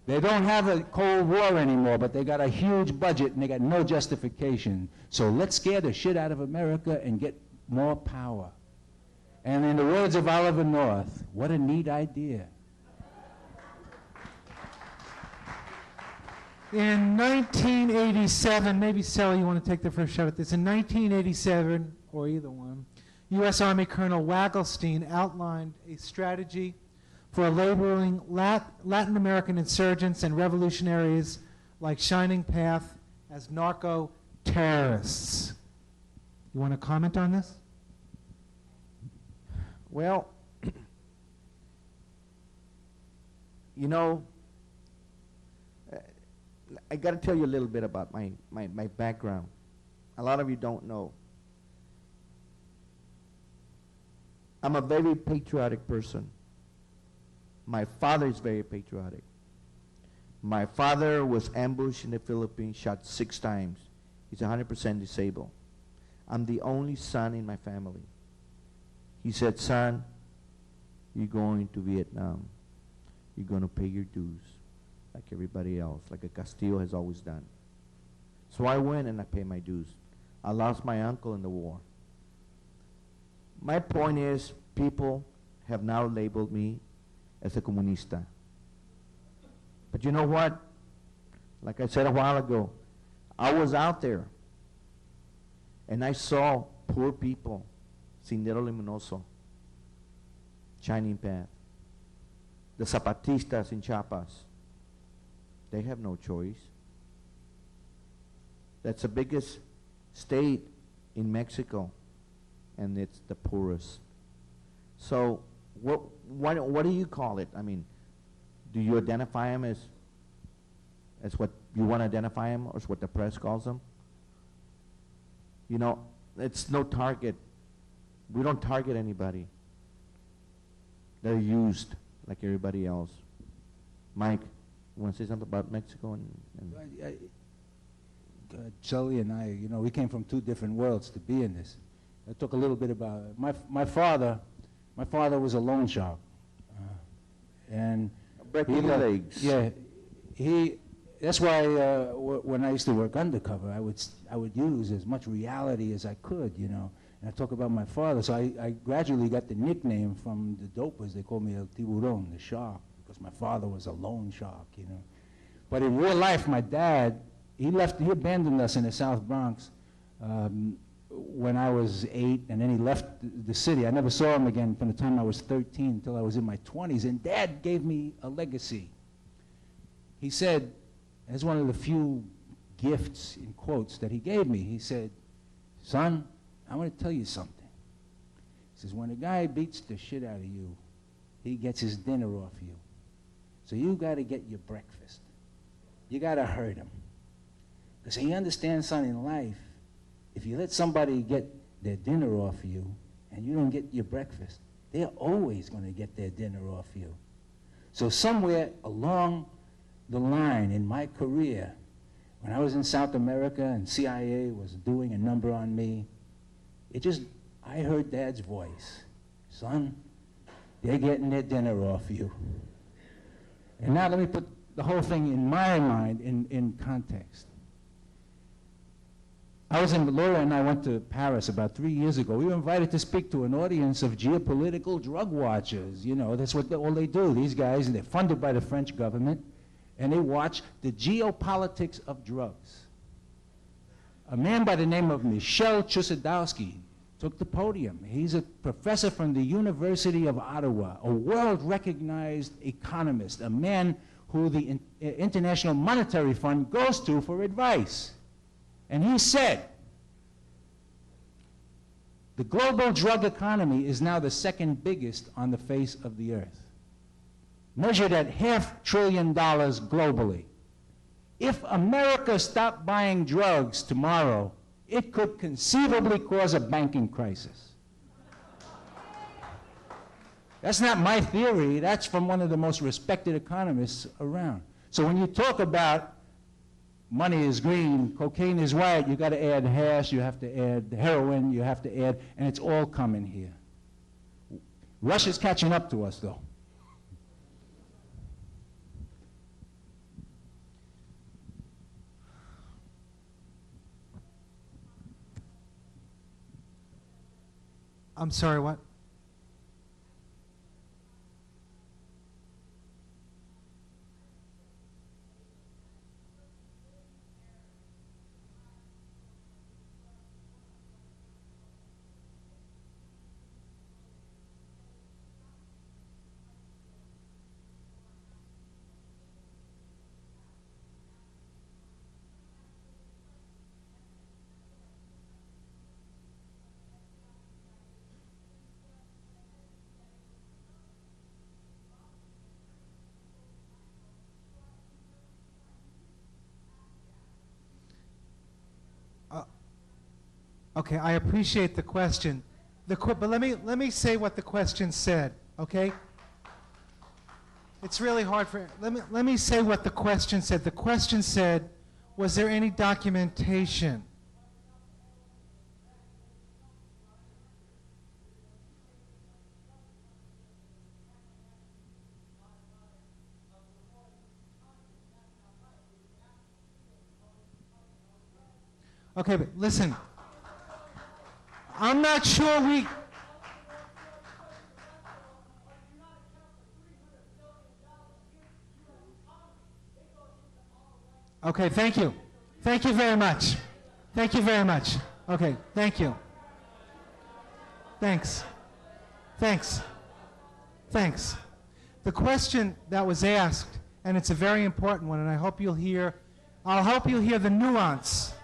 They don't have a Cold War anymore, but they got a huge budget and they got no justification. So let's scare the shit out of America and get more power. And in the words of Oliver North, what a neat idea. In 1987, maybe Celly, you want to take the first shot at this. In 1987, or either one, U.S. Army Colonel Wagelstein outlined a strategy for labeling Latin American insurgents and revolutionaries like Shining Path as narco-terrorists. You want to comment on this? Well, you know, I got to tell you a little bit about my background. A lot of you don't know. I'm a very patriotic person. My father is very patriotic. My father was ambushed in the Philippines, shot 6 times. He's 100% disabled. I'm the only son in my family. He said, son, you're going to Vietnam. You're going to pay your dues like everybody else, like a Castillo has always done. So I went and I paid my dues. I lost my uncle in the war. My point is, people have now labeled me as a comunista. But you know what? Like I said a while ago, I was out there and I saw poor people, Sendero Luminoso, Shining Path, the Zapatistas in Chiapas. They have no choice. That's the biggest state in Mexico, and it's the poorest. So what do you call it? I mean, do you identify him as what you want to identify him, or as what the press calls him? You know, it's no target. We don't target anybody. They're used like everybody else. Mike, you want to say something about Mexico? Celly and I, you know, we came from 2 different worlds to be in this. I talk a little bit about it. My father was a loan shark. And breaking the legs. Yeah, that's why when I used to work undercover, I would use as much reality as I could, you know. And I talk about my father, so I gradually got the nickname from the dopers. They called me El Tiburón, the shark, because my father was a loan shark, you know. But in real life, my dad, he abandoned us in the South Bronx when I was 8, and then he left the city. I never saw him again from the time I was 13 until I was in my 20s, and Dad gave me a legacy. He said, as one of the few gifts, in quotes, that he gave me, he said, son, I want to tell you something. He says, when a guy beats the shit out of you, he gets his dinner off you. So you got to get your breakfast. You got to hurt him. Because he understands, son, in life, if you let somebody get their dinner off you and you don't get your breakfast, they're always going to get their dinner off you. So somewhere along the line in my career, when I was in South America and CIA was doing a number on me, I heard Dad's voice. Son, they're getting their dinner off you. And now let me put the whole thing in my mind in context. Laura and I went to Paris about 3 years ago. We were invited to speak to an audience of geopolitical drug watchers. You know, that's what all they do, these guys, and they're funded by the French government, and they watch the geopolitics of drugs. A man by the name of Michel Chossudowski took the podium. He's a professor from the University of Ottawa, a world-recognized economist, a man who the International Monetary Fund goes to for advice. And he said, the global drug economy is now the 2nd biggest on the face of the earth, measured at $500 billion globally. If America stopped buying drugs tomorrow, it could conceivably cause a banking crisis. That's not my theory. That's from one of the most respected economists around. So when you talk about money is green, cocaine is white, you got to add hash, you have to add heroin, you have to add, and it's all coming here. Russia's catching up to us, though. I'm sorry, what? Okay, I appreciate the question. But let me say what the question said, okay? It's really hard for, let me say what the question said. The question said, was there any documentation? Okay, but listen. I'm not sure we... Okay, thank you. Thank you very much. Thank you very much. Okay, thank you. Thanks. Thanks. Thanks. The question that was asked, and it's a very important one, and I hope you'll hear, I'll help you hear the nuance.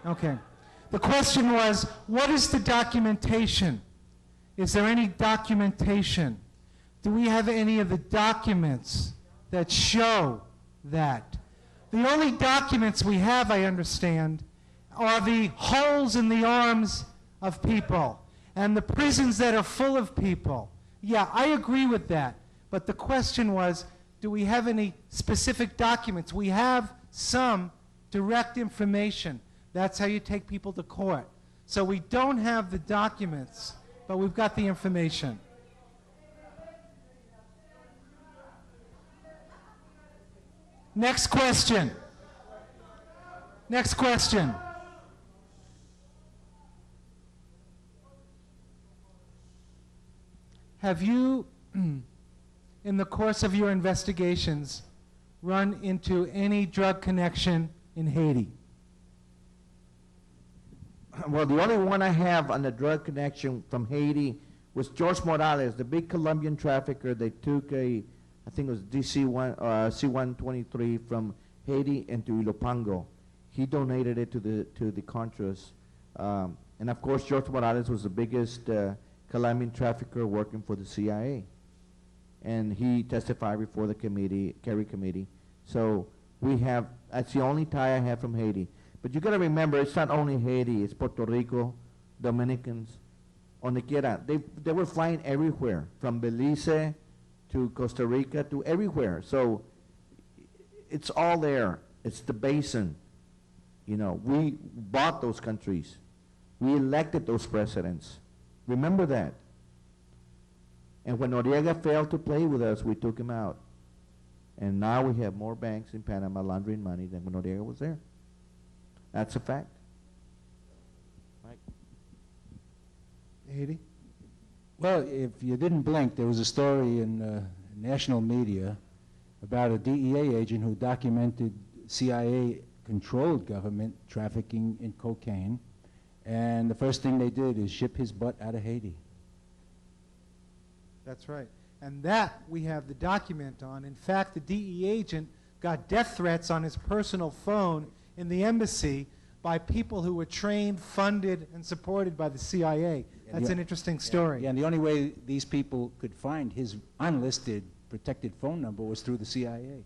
Okay. The question was, what is the documentation? Is there any documentation? Do we have any of the documents that show that? The only documents we have, I understand, are the holes in the arms of people and the prisons that are full of people. Yeah, I agree with that. But the question was, do we have any specific documents? We have some direct information. That's how you take people to court. So we don't have the documents, but we've got the information. Next question. Next question. Have you, in the course of your investigations, run into any drug connection in Haiti? Well, the only one I have on the drug connection from Haiti was George Morales, the big Colombian trafficker. They took I think it was C-123 from Haiti into Ilopango. He donated it to the Contras. And of course, George Morales was the biggest Colombian trafficker working for the CIA. And he testified before the Kerry committee. So that's the only tie I have from Haiti. But you got to remember, it's not only Haiti, it's Puerto Rico, Dominicans, donde quiera. They were flying everywhere, from Belize to Costa Rica to everywhere. So it's all there. It's the basin. You know, we bought those countries. We elected those presidents. Remember that. And when Noriega failed to play with us, we took him out. And now we have more banks in Panama laundering money than when Noriega was there. That's a fact. Mike? Haiti? Well, if you didn't blink, there was a story in national media about a DEA agent who documented CIA-controlled government trafficking in cocaine, and the first thing they did is ship his butt out of Haiti. That's right. And that we have the document on. In fact, the DEA agent got death threats on his personal phone in the embassy by people who were trained, funded, and supported by the CIA. That's an interesting story. Yeah, and the only way these people could find his unlisted, protected phone number was through the CIA,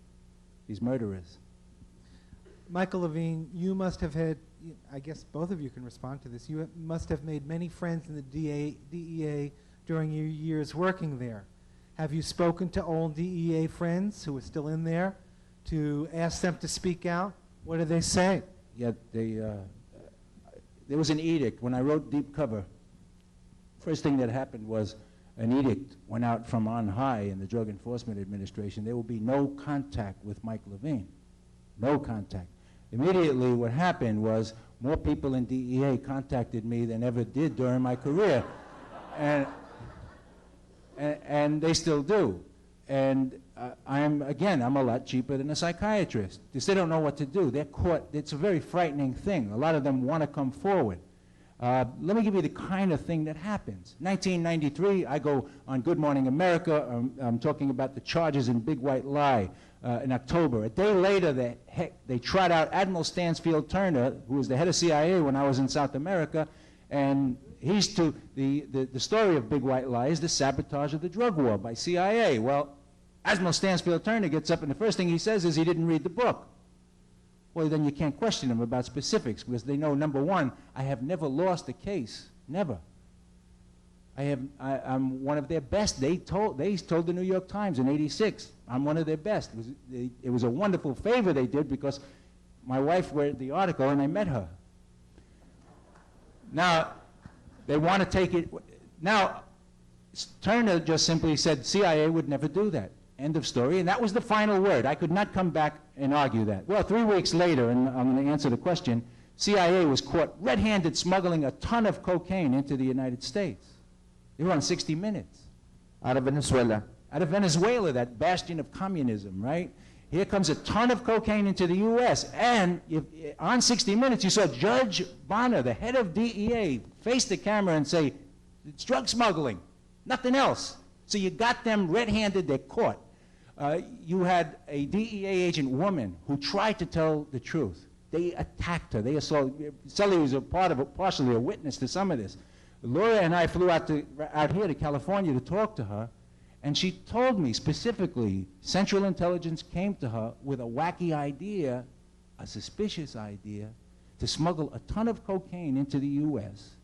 these murderers. Michael Levine, you must have had, I guess both of you can respond to this, you must have made many friends in the DEA during your years working there. Have you spoken to old DEA friends who are still in there to ask them to speak out? What do they say? Yeah, there was an edict. When I wrote Deep Cover, first thing that happened was an edict went out from on high in the Drug Enforcement Administration. There will be no contact with Mike Levine. No contact. Immediately what happened was more people in DEA contacted me than ever did during my career. and, and they still do. And I'm a lot cheaper than a psychiatrist, because they don't know what to do. They're caught. It's a very frightening thing. A lot of them want to come forward. Let me give you the kind of thing that happens. 1993, I go on Good Morning America. I'm talking about the charges in Big White Lie in October. A day later, they trot out Admiral Stansfield Turner, who was the head of CIA when I was in South America, and he's to the story of Big White Lie is the sabotage of the drug war by CIA. Well, Admiral Stansfield Turner gets up, and the first thing he says is he didn't read the book. Well, then you can't question him about specifics, because they know, number one, I have never lost a case, never. I'm one of their best. They told the New York Times in '86, I'm one of their best. It was a wonderful favor they did, because my wife read the article and I met her. Now, they want to take it. Now, Turner just simply said CIA would never do that. End of story. And that was the final word. I could not come back and argue that. Well, 3 weeks later, and I'm going to answer the question, CIA was caught red-handed smuggling a ton of cocaine into the United States. They were on 60 Minutes. Out of Venezuela. Out of Venezuela, that bastion of communism, right? Here comes a ton of cocaine into the U.S. And on 60 Minutes, you saw Judge Bonner, the head of DEA, face the camera and say, it's drug smuggling, nothing else. So you got them red-handed, they're caught. You had a DEA agent woman who tried to tell the truth. They attacked her. They assaulted. Celly was partially a witness to some of this. Laura and I flew out here to California to talk to her, and she told me specifically Central Intelligence came to her with a wacky idea, a suspicious idea, to smuggle a ton of cocaine into the U.S.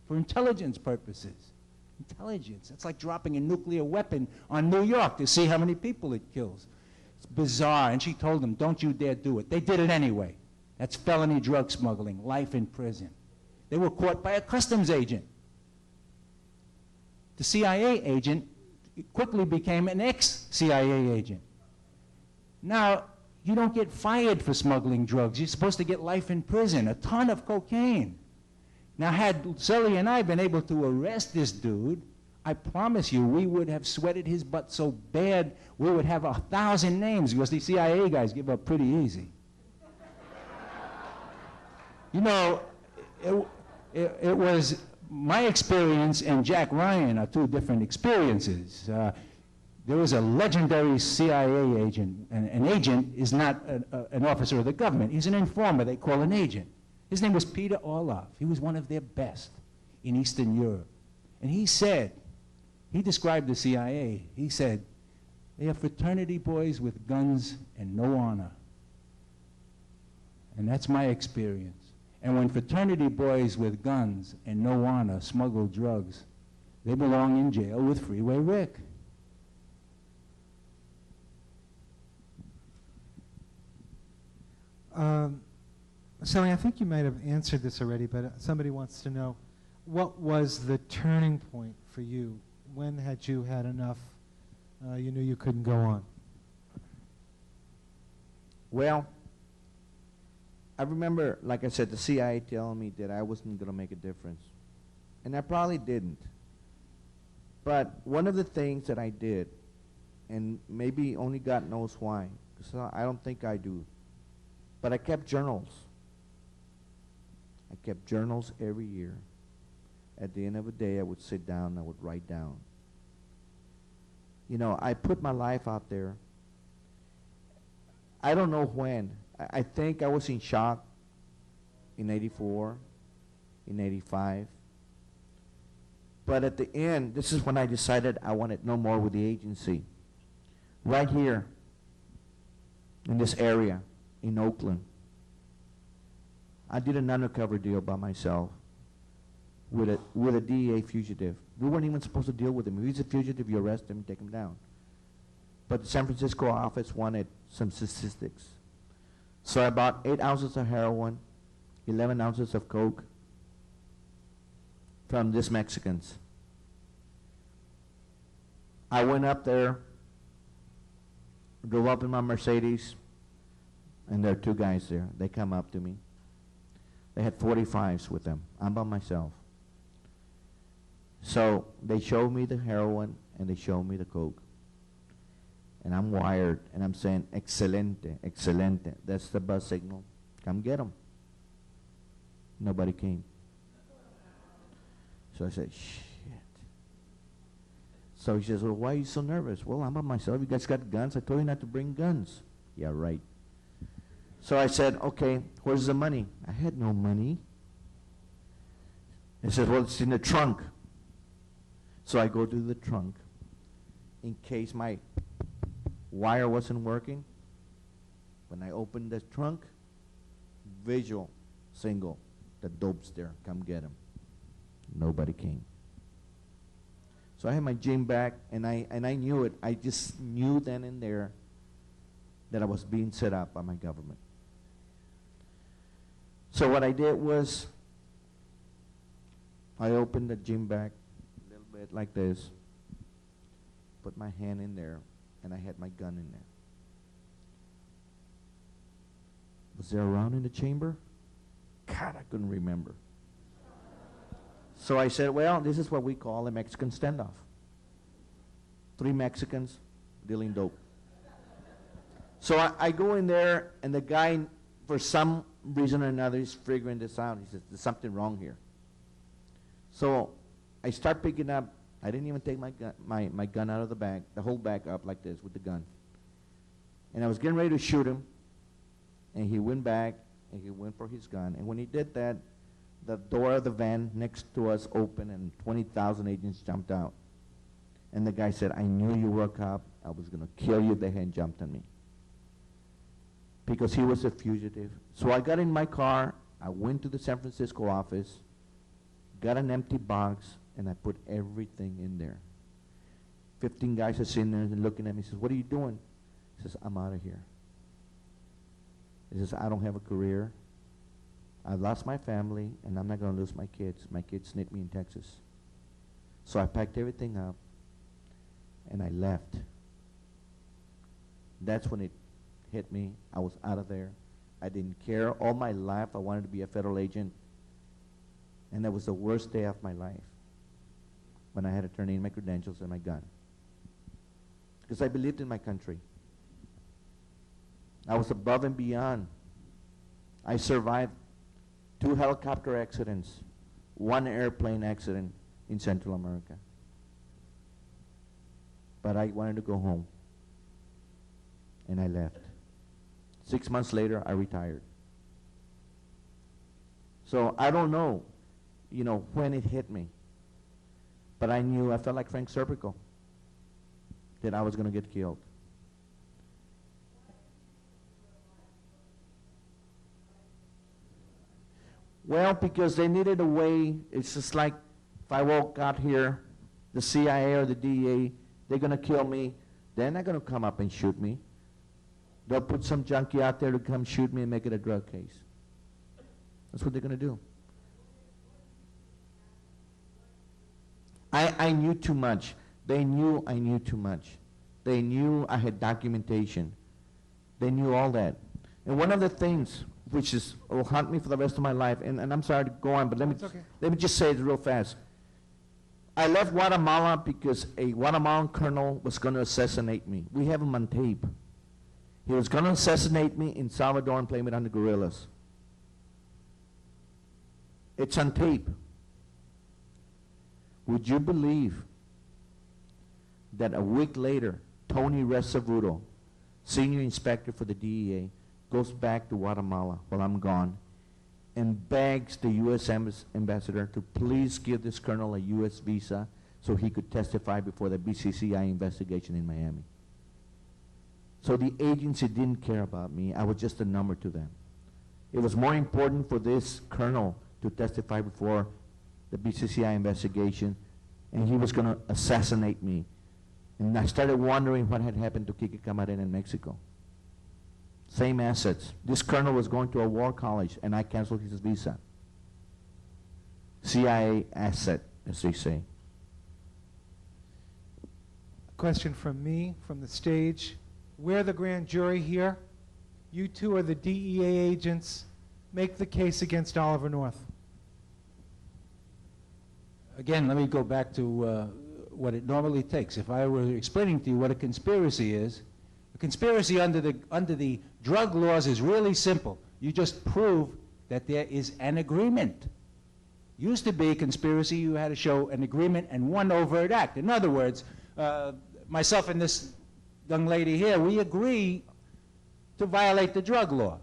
for intelligence purposes. Intelligence. That's like dropping a nuclear weapon on New York to see how many people it kills. It's bizarre. And she told them, don't you dare do it. They did it anyway. That's felony drug smuggling, life in prison. They were caught by a customs agent. The CIA agent quickly became an ex-CIA agent. Now, you don't get fired for smuggling drugs. You're supposed to get life in prison, a ton of cocaine. Now, had Celly and I been able to arrest this dude, I promise you we would have sweated his butt so bad we would have 1,000 names, because the CIA guys give up pretty easy. You know, it was my experience and Jack Ryan are two different experiences. There was a legendary CIA agent, and an agent is not an officer of the government. He's an informer they call an agent. His name was Peter Orloff. He was one of their best in Eastern Europe. And he described the CIA. He said, they are fraternity boys with guns and no honor. And that's my experience. And when fraternity boys with guns and no honor smuggle drugs, they belong in jail with Freeway Rick. Celly, I think you might have answered this already, but somebody wants to know, what was the turning point for you? When had you had enough? You knew you couldn't go on. Well, I remember, like I said, the CIA telling me that I wasn't going to make a difference. And I probably didn't. But one of the things that I did, and maybe only God knows why, because I don't think I do, but I kept journals. I kept journals every year. At the end of the day, I would sit down and I would write down. You know, I put my life out there. I don't know when. I think I was in shock in '84, in '85. But at the end, this is when I decided I wanted no more with the agency. Right here, in this area, in Oakland, I did an undercover deal by myself with a DEA fugitive. We weren't even supposed to deal with him. If he's a fugitive, you arrest him, take him down. But the San Francisco office wanted some statistics. So I bought 8 ounces of heroin, 11 ounces of coke from these Mexicans. I went up there, drove up in my Mercedes, and there are 2 guys there. They come up to me. They had 45s with them. I'm by myself. So they showed me the heroin and they showed me the coke. And I'm wired and I'm saying, excelente, excelente. That's the bus signal. Come get them. Nobody came. So I said, shit. So he says, well, why are you so nervous? Well, I'm by myself. You guys got guns? I told you not to bring guns. Yeah, right. So I said, okay, where's the money? I had no money. He says, well, it's in the trunk. So I go to the trunk in case my wire wasn't working. When I opened the trunk, visual, single, the dope's there. Come get him. Nobody came. So I had my gym bag, and I knew it. I just knew then and there that I was being set up by my government. So what I did was I opened the gym bag a little bit like this, put my hand in there, and I had my gun in there. Was there a round in the chamber? God, I couldn't remember. So I said, well, this is what we call a Mexican standoff. 3 Mexicans dealing dope. So I go in there, and the guy, for some reason or another, is figuring this out. He says, there's something wrong here. So I start picking up. I didn't even take my gun out of the bag, the whole bag up like this with the gun. And I was getting ready to shoot him, and he went back, and he went for his gun. And when he did that, the door of the van next to us opened, and 20,000 agents jumped out. And the guy said, I knew you were a cop. I was going to kill you. They had jumped on me. Because he was a fugitive. So I got in my car. I went to the San Francisco office, got an empty box, and I put everything in there. 15 guys are sitting there and looking at me. He says, what are you doing? He says, I'm out of here. He says, I don't have a career. I've lost my family, and I'm not going to lose my kids. My kids need me in Texas. So I packed everything up, and I left. That's when it hit me. I was out of there. I didn't care. All my life, I wanted to be a federal agent, and that was the worst day of my life when I had to turn in my credentials and my gun. Because I believed in my country. I was above and beyond. I survived 2 helicopter accidents, 1 airplane accident in Central America. But I wanted to go home, and I left. 6 months later, I retired. So I don't know, when it hit me, but I knew, I felt like Frank Serpico, that I was going to get killed. Well, because they needed a way. It's just like if I walk out here, the CIA or the DEA, they're going to kill me. They're not going to come up and shoot me. They'll put some junkie out there to come shoot me and make it a drug case. That's what they're going to do. I knew too much. They knew I knew too much. They knew I had documentation. They knew all that. And one of the things which will haunt me for the rest of my life, and I'm sorry to go on, but let me just say it real fast. I left Guatemala because a Guatemalan colonel was going to assassinate me. We have him on tape. He was going to assassinate me in Salvador and blame it on the guerrillas. It's on tape. Would you believe that a week later, Tony Resavuto, senior inspector for the DEA, goes back to Guatemala while I'm gone and begs the U.S. ambassador to please give this colonel a U.S. visa so he could testify before the BCCI investigation in Miami. So the agency didn't care about me. I was just a number to them. It was more important for this colonel to testify before the BCCI investigation, and he was going to assassinate me. And I started wondering what had happened to Kike Camarena in Mexico. Same assets. This colonel was going to a war college, and I canceled his visa. CIA asset, as they say. A question from me, from the stage. We're the grand jury here. You two are the DEA agents. Make the case against Oliver North. again, let me go back to what it normally takes. If I were explaining to you what a conspiracy is, a conspiracy under the drug laws is really simple. You just prove that there is an agreement. Used to be conspiracy, you had to show an agreement and one overt act. In other words, myself and this young lady here, we agree to violate the drug law.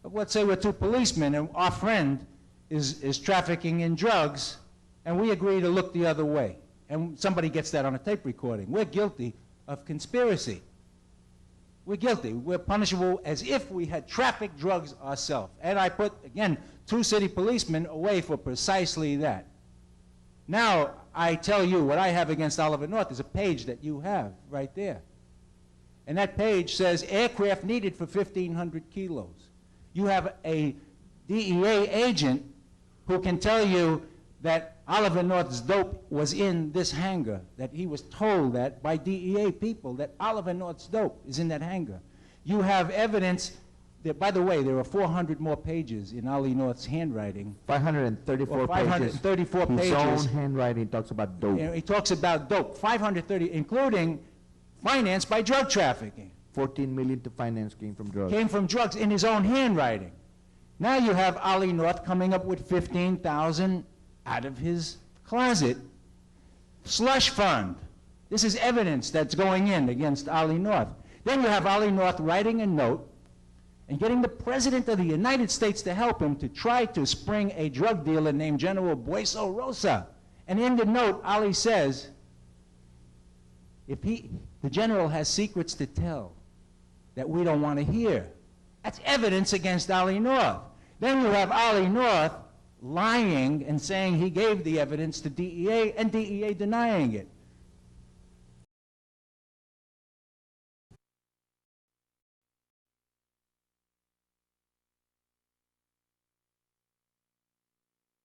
Let's say we're two policemen and our friend is trafficking in drugs, and we agree to look the other way. And somebody gets that on a tape recording. We're guilty of conspiracy. We're guilty. We're punishable as if we had trafficked drugs ourselves. And I put, again, 2 city policemen away for precisely that. Now, I tell you what I have against Oliver North is a page that you have right there. And that page says aircraft needed for 1,500 kilos. You have a DEA agent who can tell you that Oliver North's dope was in this hangar, that he was told that by DEA people that Oliver North's dope is in that hangar. You have evidence that, by the way, there are 400 more pages in Ollie North's handwriting. 534 534 pages. pages. His own handwriting talks about dope. He talks about dope, 530, including financed by drug trafficking. 14 million to finance came from drugs. Came from drugs in his own handwriting. Now you have Ollie North coming up with 15,000 out of his closet. Slush fund. This is evidence that's going in against Ollie North. Then you have Ollie North writing a note and getting the President of the United States to help him to try to spring a drug dealer named General Bueso Rosa. And in the note, Ollie says, the general has secrets to tell that we don't want to hear. That's evidence against Ollie North. Then you have Ollie North lying and saying he gave the evidence to DEA and DEA denying it.